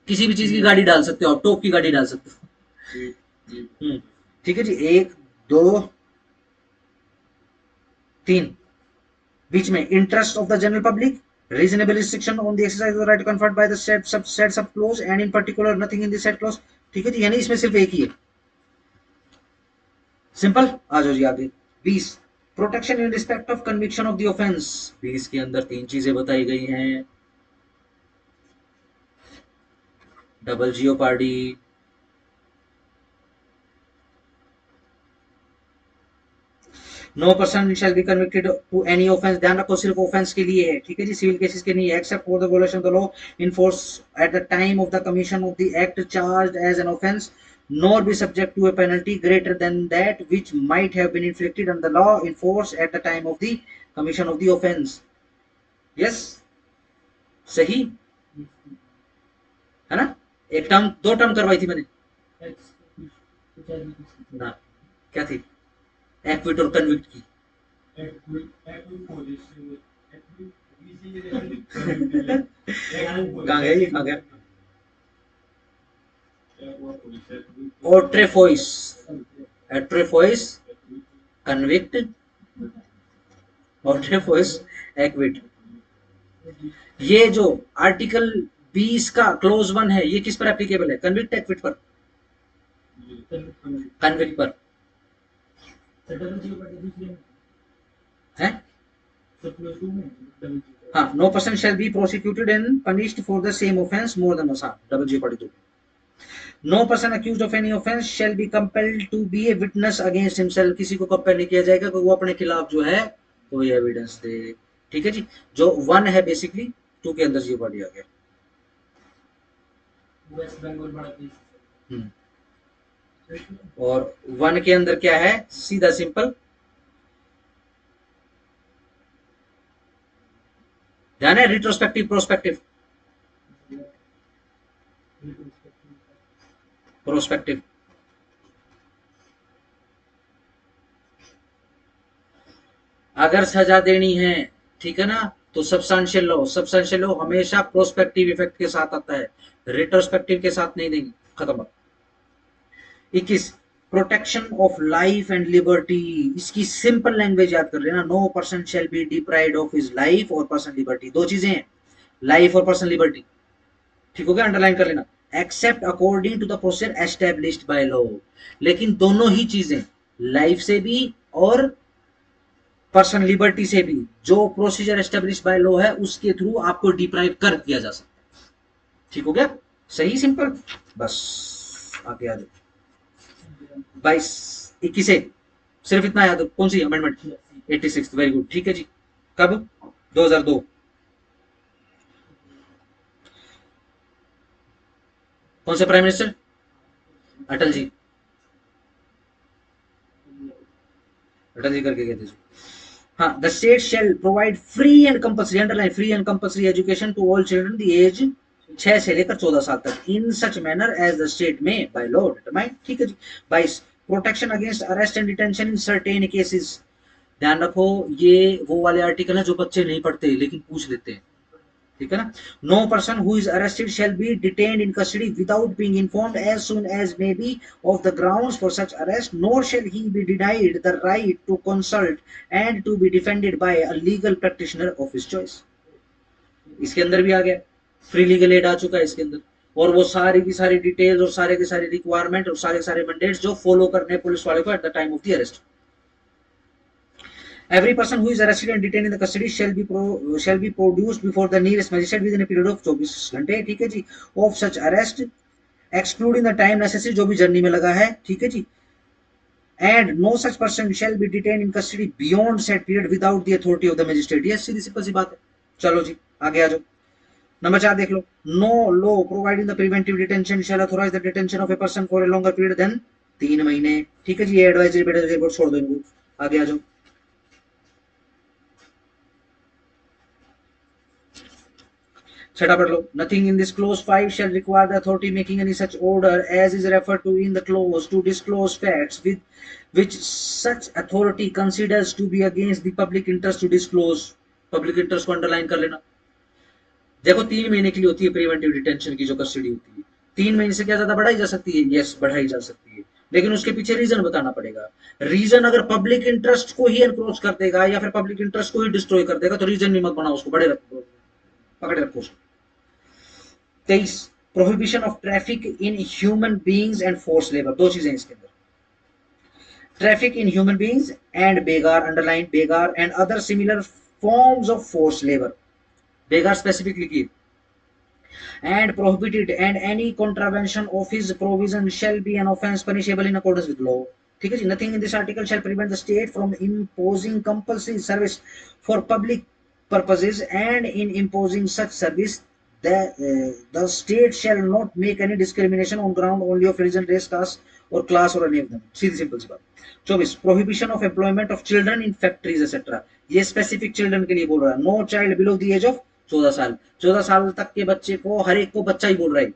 किसी भी चीज की गाड़ी डाल सकते हो आप, टोप की गाड़ी डाल सकते हो, ठीक है जी। 1 2 3 बीच में interest of the general public, reasonable restriction on the exercise of the right conferred by the said sub clause and in particular nothing in the said clause, ठीक है जी, यानी इसमें सिर्फ एक ही है, सिंपल। आ जाओ जी आगे। 20 protection in respect of conviction of the offence, 20 के अंदर 3 चीजें बताई गई हैं, double jeopardy, no person shall be convicted to any offence, ध्यान रखो सिर्फ ऑफेंस के लिए है, ठीक है जी, सिविल केसेस के नहीं है, except for the violation of the law in force at the time of the commission of the act charged as an offence, nor be subject to a penalty greater than that which might have been inflicted on the law in force at the time of the commission of the offense। yes, सही है ना। एक term, 2 term करवाई थी मैंने ना, क्या थी, एक्विट और कन्विक्ट की, कहाँ गया ये, कहाँ गया, ओट्रेफोइस, एट्रेफोइस कन्विक्ट, ओट्रेफोइस एक्विट। ये जो आर्टिकल 20 का क्लोज 1 है, ये किस पर एप्लीकेबल है, कन्विक्ट एक्विट पर, कन्विक्ट पर है। हाँ, no person shall be prosecuted and punished for the same offence more than once, double jeopardy 2। No person accused of any offence shall be compelled to be a witness against himself, किसी को compel नहीं किया जाएगा कि वो अपने खिलाफ जो है कोई एविडेंस दे, ठीक है जी। जो 1 है बेसिकली 2 के अंदर जेओपार्डी आ गया। वेस्ट बंगाल बड़ा केस, और 1 के अंदर क्या है, सीधा सिंपल ध्यान है, रिट्रोस्पेक्टिव प्रोस्पेक्टिव, प्रोस्पेक्टिव, अगर सजा देनी है, ठीक है ना, तो सब्सटेंशियल लॉ हमेशा प्रोस्पेक्टिव इफेक्ट के साथ आता है, रेट्रोस्पेक्टिव के साथ नहीं देंगे। खत्म। 21 protection of life and liberty, इसकी सिंपल लैंग्वेज याद कर लेना, no person shall be deprived of his life और पर्सनल लिबर्टी, दो चीजें हैं, लाइफ और पर्सनल लिबर्टी, ठीक हो गया, अंडरलाइन कर लेना, except according to the procedure established by law, लेकिन दोनों ही चीजें, लाइफ से भी और पर्सनल लिबर्टी से भी, जो प्रोसीजर एस्टेब्लिश बाय लॉ है उसके थ्रू आपको डिप्राइव कर दिया जा सकता है, ठीक हो गया, सही सिंपल, बस आगे आ जाओ। 22 21 सिर्फ इतना याद, कौन सी अमेंडमेंट, 86, वेरी गुड, ठीक है जी, कब, 2002, कौन से प्राइम मिनिस्टर, अटल जी, अटल जी करके गए थे। हाँ, the state shall provide free and compulsory, underline, free and compulsory education to all children the age 6 से लेकर 14 साल तक, in such manner as the state में बाय लॉ डिटरमाइंड, ठीक है जी। 22 protection against arrest and detention in certain cases, ध्यान रखो ये वो वाले आर्टिकल है जो बच्चे नहीं पढ़ते लेकिन पूछ लेते हैं, ठीक है ना। No person who is arrested shall be detained in custody without being informed as soon as may be of the grounds for such arrest, nor shall he be denied the right to consult and to be defended by a legal practitioner of his choice, इसके अंदर भी आ गया, free legal add a चुका है इसके अंदर, और वो सारी की सारी डिटेल्स और सारे के सारे रिक्वायरमेंट और सारे सारे मैंडेट्स जो फॉलो करने पुलिस वाले को eight the time of the arrest. Every person who is arrested and detained in the custody shall be produced before the nearest magistrate within a period of 24 घंटे, ठीक है जी, of such arrest excluding the time necessary, जो भी journey में लगा है, ठीक है जी, and no such person shall be detained in custody beyond said period without the authority of the magistrate, ये सीधी सिंपल सी बात है। चलो जी आगे आ जाओ, नंबर 4 देख लो, no law providing the preventive detention shall authorize the detention of a person for a longer period than 3 महीने, ठीक है जी, ये एडवाइजरी रिपोर्ट छोड़ दो इनको, आगे आ जाओ। छठा पढ़ लो, nothing in this clause 5 shall require the authority making any such order as is referred to in the clause to disclose facts with which such authority considers to be against the public interest to disclose, public interest को underline कर लेना। देखो 3 महीने के लिए होती है preventive detention की जो कस्टडी होती है, 3 महीने से क्या ज्यादा बढ़ाई जा सकती है, यस बढ़ाई जा सकती है, लेकिन उसके पीछे रीजन बताना पड़ेगा, रीजन अगर पब्लिक इंटरेस्ट को ही एनक्रोच कर देगा या फिर पब्लिक इंटरेस्ट को ही डिस्ट्रॉय कर देगा तो रीजन नहीं मत बनाओ उसको, बड़े रखो, पकड़े रखो उसको। 23 prohibition of traffic in human beings and force labour, दो चीजें इसके अंदर, traffic in human beings and begar, underline begar and other similar forms of force labour, begar specifically की, and prohibited and any contravention of his provision shall be an offence punishable in accordance with law, ठीक है जी। nothing in this article shall prevent the state from imposing compulsory service for public purposes and in imposing such service the state shall not make any discrimination on ground only of religion, race, caste or class or any of them, सीधी simple सी बात। 24 prohibition of employment of children in factories etcetera, ये specific children के लिए बोल रहा है, no child below the age of 14 साल, 14 साल तक के बच्चे को, हर एक को बच्चा ही बोल रहा है,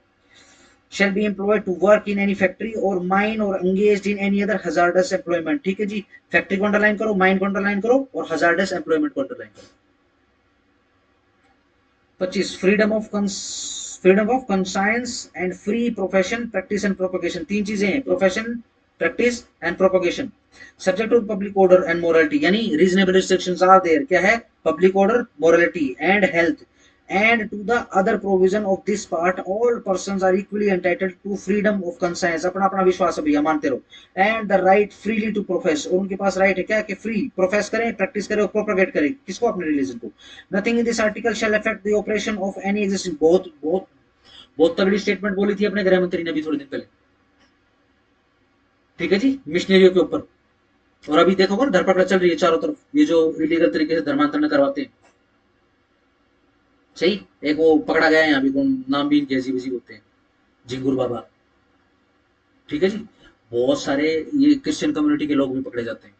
shall be employed to work in any factory or mine or engaged in any other hazardous employment, ठीक है जी, फैक्ट्री को अंडरलाइन करो, माइन को अंडरलाइन करो और hazardous employment को अंडरलाइन करो। 25 freedom of conscience and free profession practice and propagation, तीन चीजें हैं, profession practice and propagation, subject to public order and morality, यानी रीजनेबल रिस्ट्रिक्शंस आर देयर, क्या है, public order, morality and health, and to the other provision of this part all persons are equally entitled to freedom of conscience, अपना अपना विश्वास है भैया मानते रहो, and the right freely to profess, और उनके पास राइट है क्या कि फ्री प्रोफेस करें, प्रैक्टिस करें और प्रोपगेट करें, किसको, अपने रिलीजन को। nothing in this article shall affect the operation of any existing, बहुत बहुत बहुत तगड़ी स्टेटमेंट बोली थी अपने गृह मंत्री ने अभी थोड़े दिन पहले, ठीक है जी, मिशनरियों के ऊपर, और अभी देखोगे धरपकड़ चल रही है चारों तरफ, ये जो इलीगल तरीके से धर्मांतरण करवाते हैं, सही, एक वो पकड़ा गया है यहाँ भी, नाम भी इनके अजीब अजीब होते हैं, झिंगुर बाबा, ठीक है जी, बहुत सारे ये क्रिश्चियन कम्युनिटी के लोग भी पकड़े जाते हैं,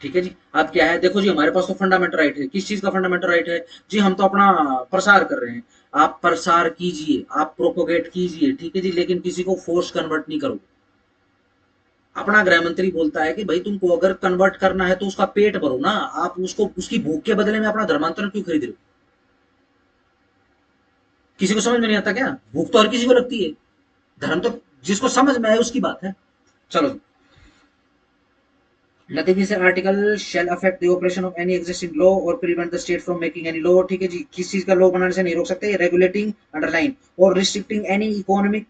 ठीक है जी। अब क्या है, देखो जी हमारे पास तो फंडामेंटल राइट है, किस चीज का फंडामेंटल राइट है जी, हम तो अपना प्रसार कर रहे हैं, आप प्रसार कीजिए, आप प्रोपोगेट कीजिए, ठीक है जी, लेकिन किसी को फोर्स कन्वर्ट नहीं करो। अपना गृह मंत्री बोलता है कि भाई तुमको अगर कन्वर्ट करना है तो उसका पेट भरो ना, आप उसको उसकी भूख के बदले में अपना धर्मांतरण क्यों खरीद रहे हो, किसी को समझ में नहीं आता क्या? भूख तो हर किसी को लगती है, धर्म तो जिसको समझ में आए उसकी बात है। चलो, nothing is an article shall affect the operation of any existing law or prevent the state from making any law। ठीक है जी, किस चीज का लॉ बनाने से नहीं रोक सकते, रेगुलेटिंग अंडरलाइन और restricting any economic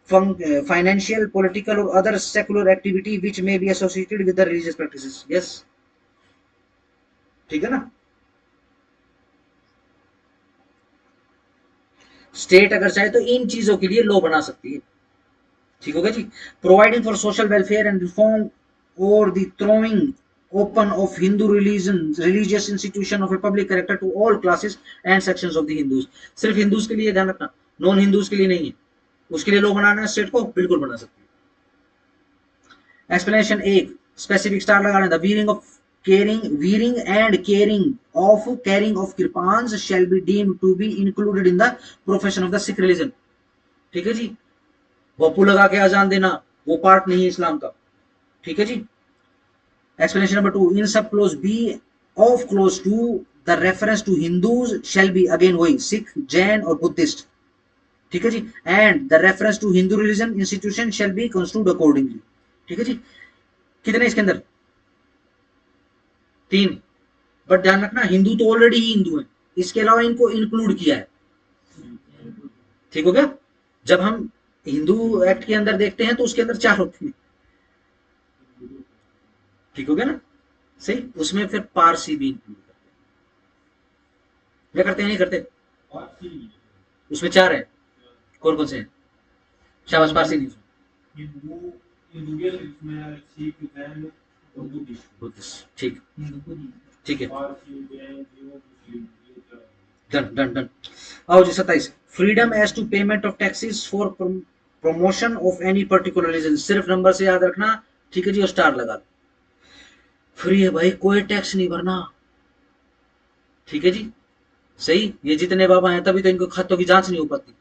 financial political or other secular activity which may be associated with the religious practices। yes, ठीक है ना। स्टेट अगर चाहे तो इन चीजों के लिए लॉ बना सकती है, ठीक हो गया जी। Providing for social welfare and reform और the throwing open of Hindu religion religious institution of a public character to all classes and sections of the Hindus. सिर्फ हिंदूज के लिए ध्यान रखना, नॉन हिंदूज के लिए नहीं है। उसके लिए लॉ बनाना है स्टेट को, बिल्कुल बना सकती है। एक्सप्लेनेशन एक, स्पेसिफिक स्टार लगाना था, veering of wearing and carrying of kirpans shall be deemed to be included in the profession of the Sikh religion। ठीक है जी, वपू लगा के अजान देना वो पार्ट नहीं है इस्लाम का, ठीक है जी। Explanation number 2, in sub clause b of clause to the reference to Hindus shall be, again वही सिख जैन और बुद्धिस्ट, ठीक है जी। And the reference to Hindu religion institution shall be construed accordingly, ठीक है जी। कितने इसके अंदर? 3। बट ध्यान रखना हिंदू तो ऑलरेडी ही हिंदू है, इसके अलावा इनको इंक्लूड किया है, ठीक हो गया। जब हम हिंदू एक्ट के अंदर देखते हैं तो उसके अंदर 4 होते हैं, ठीक हो गया ना, सही। उसमें फिर पारसी भी इंक्लूड करते हैं, क्या करते हैं नहीं करते? उसमें 4 है, कौन कौन से हैं? शाबाश, पारसी नहीं, बुद्धिस्ट, ठीक, ठीक है, डन डन डन। आओ जी 27, freedom as to payment of taxes for promotion of any particular region. सिर्फ नंबर से याद रखना, ठीक है जी, और स्टार लगा दो। फ्री है भाई, कोई टैक्स नहीं भरना, ठीक है जी, सही। ये जितने बाबा हैं तभी तो इनको खातों की जांच नहीं हो पाती,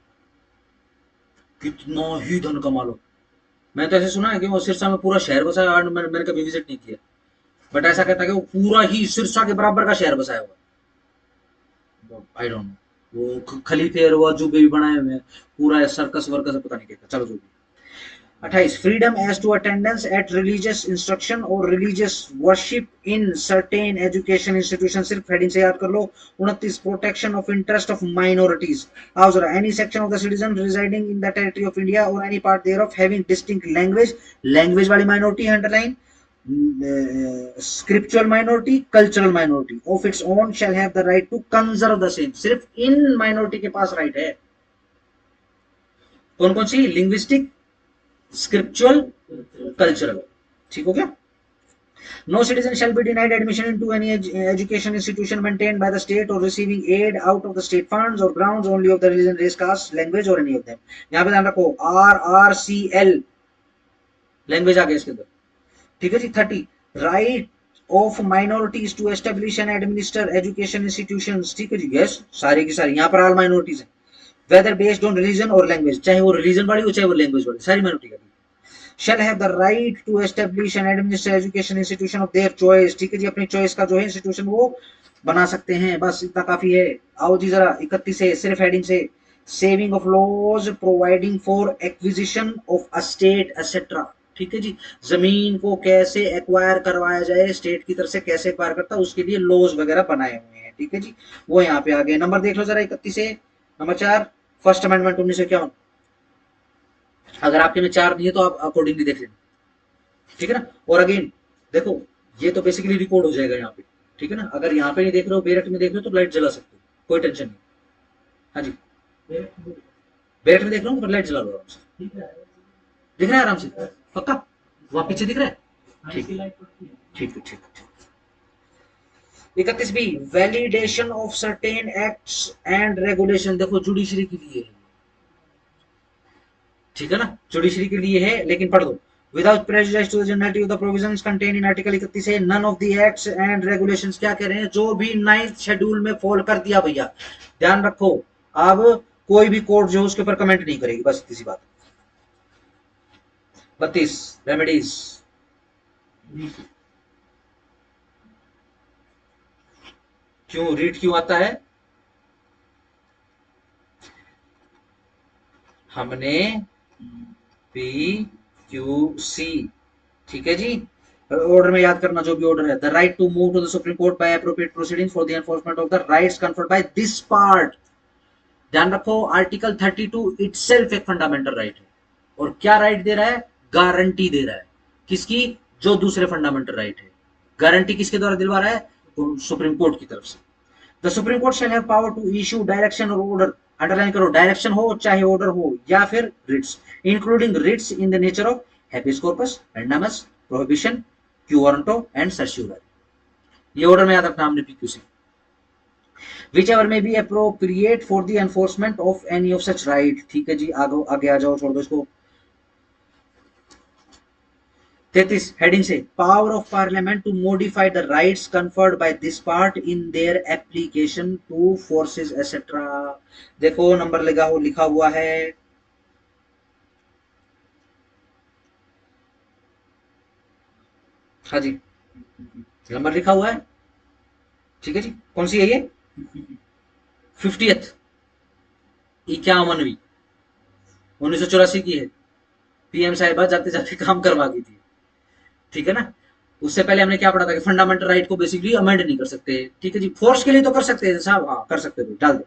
कितना ही धन कमा लो। मैं तो ऐसे सुना है कि वो सिरसा में पूरा शहर बसाया, और मैंने कभी विजिट नहीं किया, बट ऐसा कहता है कि वो पूरा ही सिरसा के बराबर का शहर बसाया हुआ। आई डोंट नो, वो खलीफे और वो अजूबे भी बनाए हुए हैं, पूरा सर्कस वर्कस पता नहीं क्या, चलो जो भी। 28, freedom as to attendance at religious instruction और religious worship in certain education institution. सिर्फ हेडिंग से याद कर लो। 29, protection of interest of minorities. आओ जरा, any section of the citizen residing in the territory of India और any part thereof having distinct language, language वाली minority underline, scriptural minority, cultural minority of its own shall have the right to conserve the same. सिर्फ इन minority के पास right है, कौन कौन सी? Linguistic, scriptural, cultural, ठीक हो गया। No citizen shall be denied admission into any education institution maintained by the state or receiving aid out of the state funds or grounds only of the religion, race, caste, language or any of them। यहाँ पे ध्यान रखो, RRCL language आ गया इसके अंदर, ठीक है जी। 30, right of minorities to establish and administer education institutions, ठीक है जी, यस, सारे की सारी यहाँ पर ऑल माइनॉरिटीज है, वेदर बेस्ड ऑन रिलीजन और लैंग्वेज, चाहे वो रिलीजन वाली हो चाहे वो लैंग्वेज वाली, सारी माइनॉरिटी का shall have the right to establish and administer education institution of their choice। ठीक है जी, अपनी चॉइस का जो है इंस्टीट्यूशन वो बना सकते हैं, बस इतना काफी है। आओ जी जरा 31 से, सिर्फ हेडिंग से, saving of laws providing for acquisition of a state etcetera. ठीक है जी, जमीन को कैसे एक्वायर करवाया जाए, स्टेट की तरफ से कैसे एक्वायर करता है, उसके लिए लॉज वगैरह बनाए हुए हैं, ठीक है जी, वो यहाँ पे आ गए। नंबर देख लो जरा 31 से। Number 4, first amendment 1951। अगर आपके में 4 नहीं है तो आप अकॉर्डिंगली देख लेना, ठीक है ना। और अगेन देखो, ये तो बेसिकली रिकॉर्ड हो जाएगा यहाँ पे, ठीक है ना। अगर यहाँ पे नहीं देख रहे हो, बेरट में देख रहे हो तो लाइट जला सकते हो, कोई टेंशन नहीं। हाँ जी, बेरट में देख रहा हूँ पर लाइट जला लो आराम से, दिख रहा है आराम से, पक्का वहां पीछे दिख रहा है, ठीक ठीक है, ठीक है। 31 B, validation of certain acts and regulation. देखो जुडिशरी के लिए, ठीक है ना, जुडिशरी के लिए है, लेकिन पढ़ दो। Without prejudice to the generality of the provisions contained in Article 31 है, none of the acts and regulations, क्या कह रहे हैं, जो भी 9th शेड्यूल में फॉल कर दिया भैया, ध्यान रखो। अब कोई भी कोर्ट जो उसके ऊपर कमेंट नहीं करेगी, बस इसी बात। 32, रेमेडीज। क्यों रीट क्यों आता है? हमने पी क्यू सी, ठीक है जी। ऑर्डर में याद करना जो भी ऑर्डर है। The right to move to the supreme Court by appropriate proceeding for the enforcement of the rights conferred by this part. ध्यान रखो आर्टिकल 32 इटसेल्फ एक फंडामेंटल राइट है, और क्या राइट दे रहा है? गारंटी दे रहा है। किसकी? जो दूसरे फंडामेंटल राइट है। गारंटी किसके द्वारा दिलवा रहा है? तो सुप्रीम कोर्ट की तरफ से। The supreme court shall have power to issue direction और ऑर्डर, अंडरलाइन करो, डायरेक्शन हो चाहे ऑर्डर हो, या फिर writs, including writs in the nature of habeas corpus, mandamus, prohibition, quo warranto and certiorari. ये ऑर्डर में याद रखना हमने PQC. whichever may be appropriate for the enforcement of any of such right। ठीक है जी, आगे आगे आ जाओ, छोड़ दो इसको। 33 हेडिंग से, power of parliament to modify the rights conferred by this part in their application to forces etcetera. देखो नंबर लगा हो, लिखा हुआ है, हाँ जी नंबर लिखा हुआ है, ठीक है जी। कौन सी है ये? 50th, 51वीं, 1984 की है। पीएम साहिबा जाते जाते काम करवा गई थी, ठीक है ना। उससे पहले हमने क्या पढ़ा था कि फंडामेंटल राइट को बेसिकली अमेंड नहीं कर सकते, ठीक है जी। फोर्स के लिए तो कर सकते हैं साहब, हाँ कर सकते हो, डाल दो।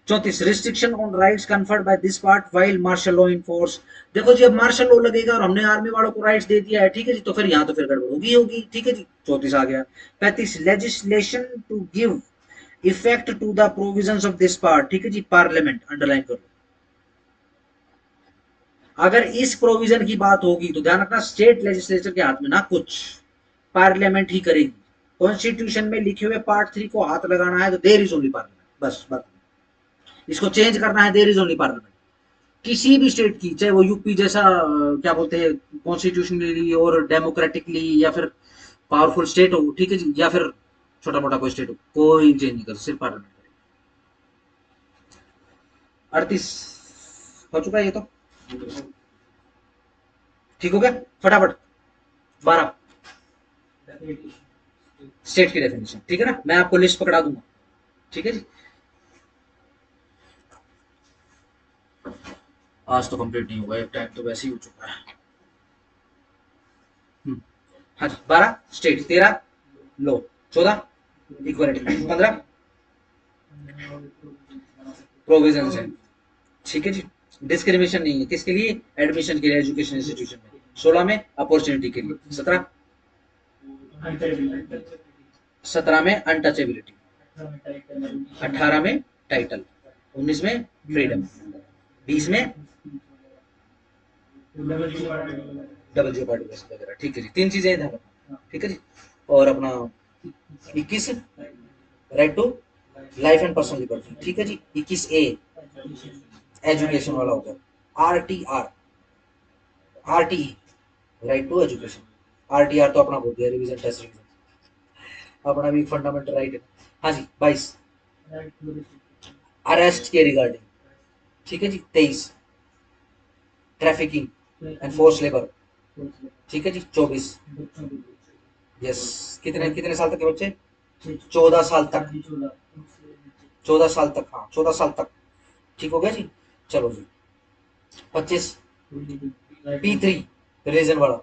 34 restriction on rights conferred by this part while martial law in force. देखो जी अब मार्शल लॉ लगेगा और हमने आर्मी वालों को राइट्स दे दिया है, ठीक है जी, तो फिर यहाँ तो फिर गड़बड़ होगी होगी, ठीक है जी। 34 आ गया। 35 legislation to give effect to the provisions of this part, ठीक है जी, पार्लियामेंट अंडरलाइन करो। अगर इस प्रोविजन की बात होगी तो ध्यान रखना स्टेट लेजिस्लेचर के हाथ में ना कुछ, पार्लियामेंट ही करेगी। कॉन्स्टिट्यूशन में लिखे हुए पार्ट 3 को हाथ लगाना है तो देर इज ओनली पार्लियामेंट, बस बात। इसको चेंज करना है, देर इज ओनली पार्लियामेंट। किसी भी स्टेट की, चाहे वो यूपी जैसा क्या बोलते हैं कॉन्स्टिट्यूशनली और डेमोक्रेटिकली या फिर पावरफुल स्टेट हो, ठीक है जी, या फिर छोटा मोटा कोई स्टेट हो, कोई चेंज नहीं कर, सिर्फ पार्लियामेंट। 38 हो चुका है ये तो, ठीक हो गया। फटाफट 12 स्टेट की डेफिनेशन, ठीक है ना, मैं आपको लिस्ट पकड़ा दूंगा, ठीक है जी। आज तो कंप्लीट नहीं होगा, टाइम तो वैसे ही हो चुका है। हाँ जी, 12 स्टेट, 13 लो, 14 इक्वालिटी, 15 प्रोविजन है, ठीक है जी। डिस्क्रिमिनेशन नहीं है, किसके लिए? एडमिशन के लिए एजुकेशन इंस्टीट्यूशन में। 16 में अपॉर्चुनिटी के लिए। 17 में अनटचेबिलिटी। 18 में टाइटल। 19 में फ्रीडम। 20 में डबल जेपार्डी वगैरह, ठीक है जी। 3 चीजें ध्यान रखना, ठीक है जी। और अपना 21 right to life and personal liberty, ठीक है जी। 21A एजुकेशन वाला होगा। RTR, RTE right to education. RTR तो अपना बोल दिया, रिवीजन टेस्ट रिवीजन, अपना भी फंडामेंटल राइट है। हाँ जी 22 अरेस्ट के रिगार्डिंग, ठीक है जी। 23 ट्रैफिकिंग एंड फोर्स लेबर, ठीक है जी। 24 यस, कितने कितने साल तक के बच्चे? 14 साल तक, 14 साल तक, हाँ 14 साल तक, ठीक हो गया जी। चलो जी 25 P3 रिलीजन वाला,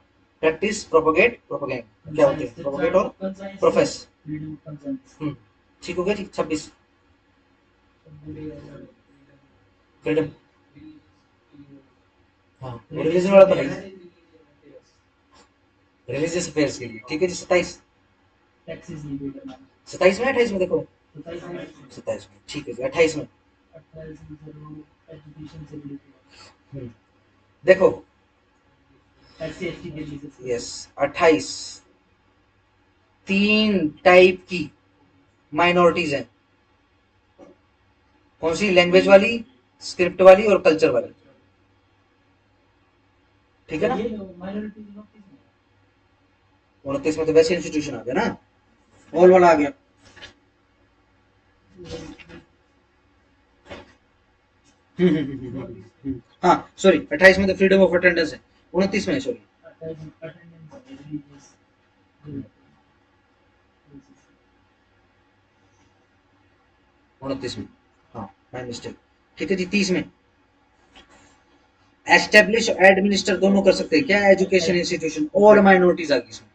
प्रैक्टिस प्रोपोगेट प्रोपोगेंड, क्या होते हैं प्रोपोगेट और प्रोफेस, ठीक हो गया जी। 26 फ्रीडम, हाँ रिलीजन वाला तो नहीं, रिलीजियस अफेयर्स के लिए, ठीक है जी। 27 27 में 28 में, देखो 27 में, ठीक है जी। 28 में देखो यस 28 तीन टाइप की माइनॉरिटीज हैं। कौन सी? लैंग्वेज वाली, स्क्रिप्ट वाली और कल्चर वाली, ठीक है ना। 29 में तो वैसे इंस्टीट्यूशन आ गया ना, ऑल वाला आ गया। हाँ सॉरी 28 में तो फ्रीडम ऑफ अटेंडेंस है, 29 में सॉरी 29 में, हाँ माय मिस्टेक, ठीक है जी। 30 में एस्टेब्लिश और एडमिनिस्टर दोनों कर सकते हैं क्या, एजुकेशन इंस्टीट्यूशन, ऑल माइनॉरिटीज आ गई इसमें।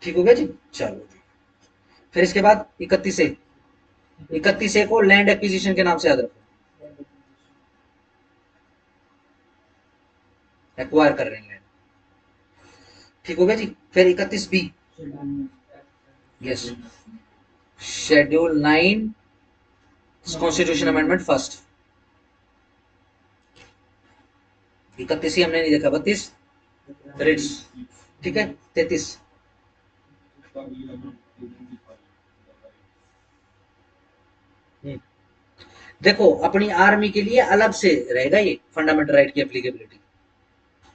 ठीक हो गया जी, चलो जी। फिर इसके बाद 31 ए को लैंड एक्विजिशन के नाम से याद रखो, एक्वायर कर रहे हैं लैंड। ठीक हो गया जी। फिर 31 B, yes, schedule 9 constitution amendment first. 31 ही हमने नहीं देखा, 32 रिट्स। ठीक है, 33 देखो अपनी आर्मी के लिए अलग से रहेगा ये फंडामेंटल राइट की एप्लीकेबिलिटी।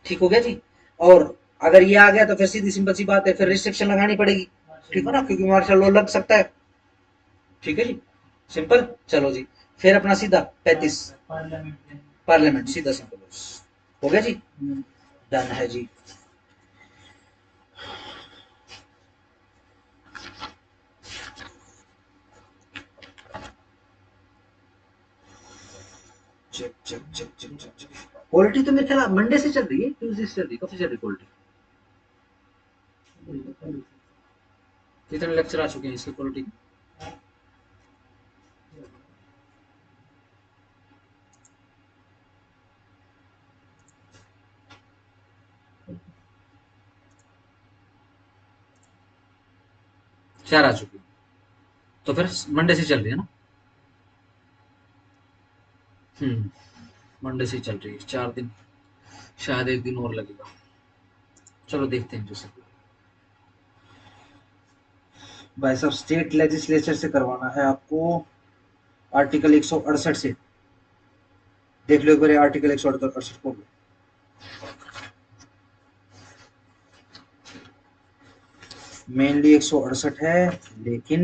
ठीक हो गया जी। और अगर ये आ गया तो फिर सीधी सिंपल सी बात है, फिर रिस्ट्रिक्शन लगानी पड़ेगी, ठीक है ना, क्योंकि मार्शल लॉ लग सकता है। ठीक है जी, सिंपल। चलो जी, फिर अपना सीधा 35 पार्लियामेंट, सीधा सिंपल हो गया जी, डन है जी। Check check check check check check. Quality तो मेरे ख्याल मंडे से चल रही है, ट्यूसडे से चल रही है, कब से चल रही क्वालिटी? कितने लेक्चर आ चुके हैं इसकी क्वालिटी? चार आ चुकी है, तो फिर मंडे से चल रही है ना। मंडे से चल रही है, 4 दिन, शायद 1 दिन और लगेगा। चलो देखते हैं जैसे। भाई साहब स्टेट लेजिस्लेचर से करवाना है आपको, आर्टिकल 168 से देख लो एक बार, आर्टिकल 168 को मेनली 168 है, लेकिन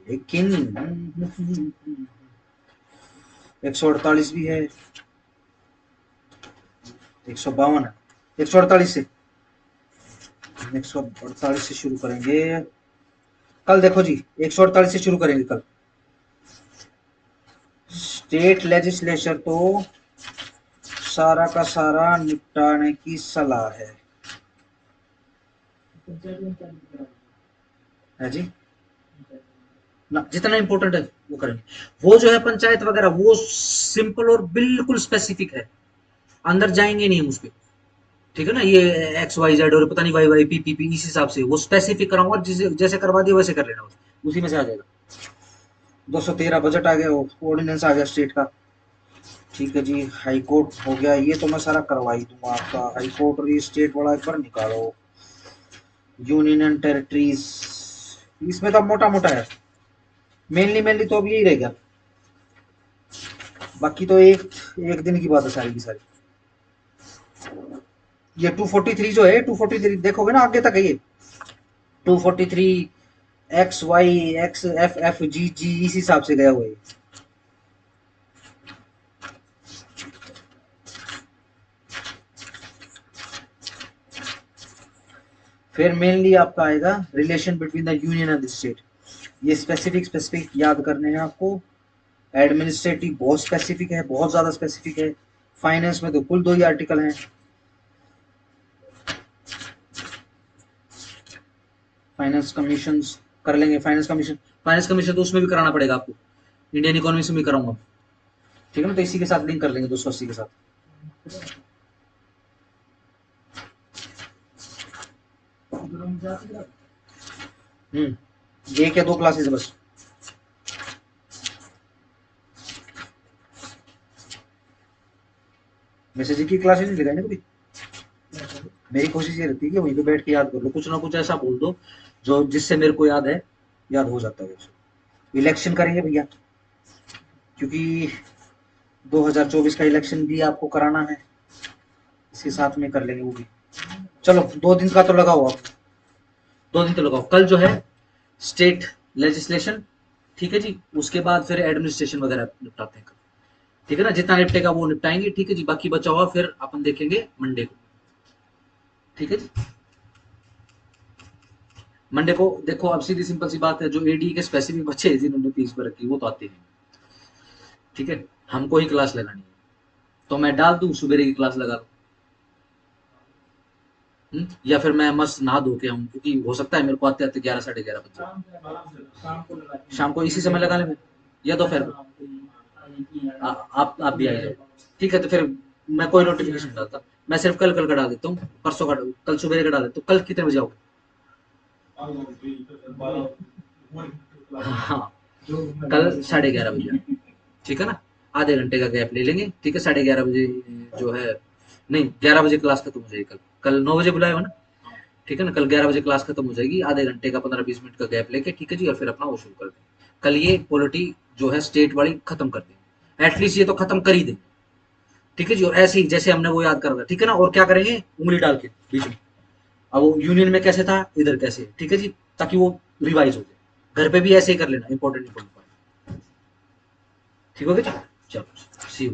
लेकिन 148 भी है, 152 है, 148 से 148 से शुरू करेंगे कल। देखो जी 148 से शुरू करेंगे कल। स्टेट लेजिस्लेचर तो सारा का सारा निपटाने की सलाह है जी ना, जितना इंपॉर्टेंट है वो करेंगे। वो जो है पंचायत वगैरह वो सिंपल और बिल्कुल स्पेसिफिक है, अंदर जाएंगे नहीं हम उसके। ठीक है ना, ये एक्स वाई जेड और पता नहीं Y Y P P P, इस हिसाब से वो स्पेसिफिक कराऊंगा, जिसे जैसे करवा दिया वैसे कर लेना, उसी में से आ जाएगा। 213 बजट आ गया, ऑर्डिनेंस आ गया स्टेट का। ठीक है जी, हाई कोर्ट हो गया, ये तो मैं सारा करवा ही दूंगा आपका। हाई कोर्ट और ये स्टेट वाला एक बार निकालो। यूनियन एंड टेरिटरीज, इसमें तो मोटा मोटा है, मेनली मेनली तो अब यही रहेगा, बाकी तो एक एक दिन की बात है सारी की सारी। ये 243 जो है, 243 देखोगे ना आगे तक है ये 243 X Y X F F G G, इस हिसाब से गया हुआ है। फिर मेनली आपका आएगा relation between the union and the state, ये स्पेसिफिक स्पेसिफिक याद करने हैं आपको। एडमिनिस्ट्रेटिव बहुत स्पेसिफिक है, बहुत ज्यादा स्पेसिफिक है। फाइनेंस में तो कुल 2 ही आर्टिकल हैं। फाइनेंस कमीशन कर लेंगे, फाइनेंस कमीशन तो उसमें भी कराना पड़ेगा आपको, इंडियन इकोनॉमी से भी कराऊंगा। ठीक है ना, तो इसी के साथ लिंक कर लेंगे 280 के साथ। एक या 2 क्लासेस बस। मैसेज की क्लासेस नहीं लगाएंगे कभी। मेरी कोशिश ये रहती है कि वहीं पे बैठ के याद कर लो, कुछ ना कुछ ऐसा बोल दो जो जिससे मेरे को याद है, याद हो जाता है। इलेक्शन करेंगे भैया, क्योंकि 2024 का इलेक्शन भी आपको कराना है, इसके साथ में कर लेंगे वो भी। चलो 2 दिन का तो लगाओ आप, 2 दिन तो लगाओ। कल जो है स्टेट लेजिस्लेशन, ठीक है जी, उसके बाद फिर एडमिनिस्ट्रेशन वगैरह निपटाते हैं। ठीक है ना, जितना निपटेगा वो निपटाएंगे। ठीक है जी, बाकी बचा हुआ फिर अपन देखेंगे मंडे को। ठीक है जी, मंडे को देखो, अब सीधी सिंपल सी बात है, जो एडी के स्पेसिफिक बच्चे जिन्होंने फीस पर रखी वो तो आते हैं। ठीक है, हमको ही क्लास लगानी है। तो मैं डाल दूं सवेरे की क्लास लगा लूं। या फिर मैं मस्त नहा धो के आऊं, क्योंकि हो सकता है मेरे को आते आते 11 साढ़े 11 बज जाए। शाम को इसी समय लगा लेंगे, या दोपहर को आप भी आ जाओ। ठीक है, तो फिर मैं कोई नोटिफिकेशन नहीं डालता, मैं सिर्फ कल कल का डाल देता हूँ, परसों का कल सुबह का डाल देता हूँ। कल कितने बजे आओगे? हाँ, कल 11:30 बजे, ठीक है ना? आधे घंटे का गैप ले लेंगे, ठीक है? 11:30 बजे जो है, नहीं 11 बजे क्लास खत्म हो जाएगी। कल कल 9 बजे बुलाया हो ना, ठीक है ना? कल 11 बजे क्लास खत्म हो जाएगी, आधे घंटे का 15-20 मिनट का गैप लेके, ठीक है जी? और फिर अपना वो शुरू कर दें। कल ये पॉलिटी जो है स्टेट वाली खत्म कर देंगे, एटलीस्ट ये तो खत्म कर ही देंगे, ठीक है जी? और ऐसे ही जैसे हमने वो याद कर रहा, ठीक है ना? और क्या करेंगे, उंगली डाल के बीच में, अब वो यूनियन में कैसे था, इधर कैसे, ठीक है जी? ताकि वो रिवाइज हो जाए। घर पे भी ऐसे ही कर लेना, इंपॉर्टेंट इंपॉर्टेंट, ठीक हो गया जी? चलो, सी यू।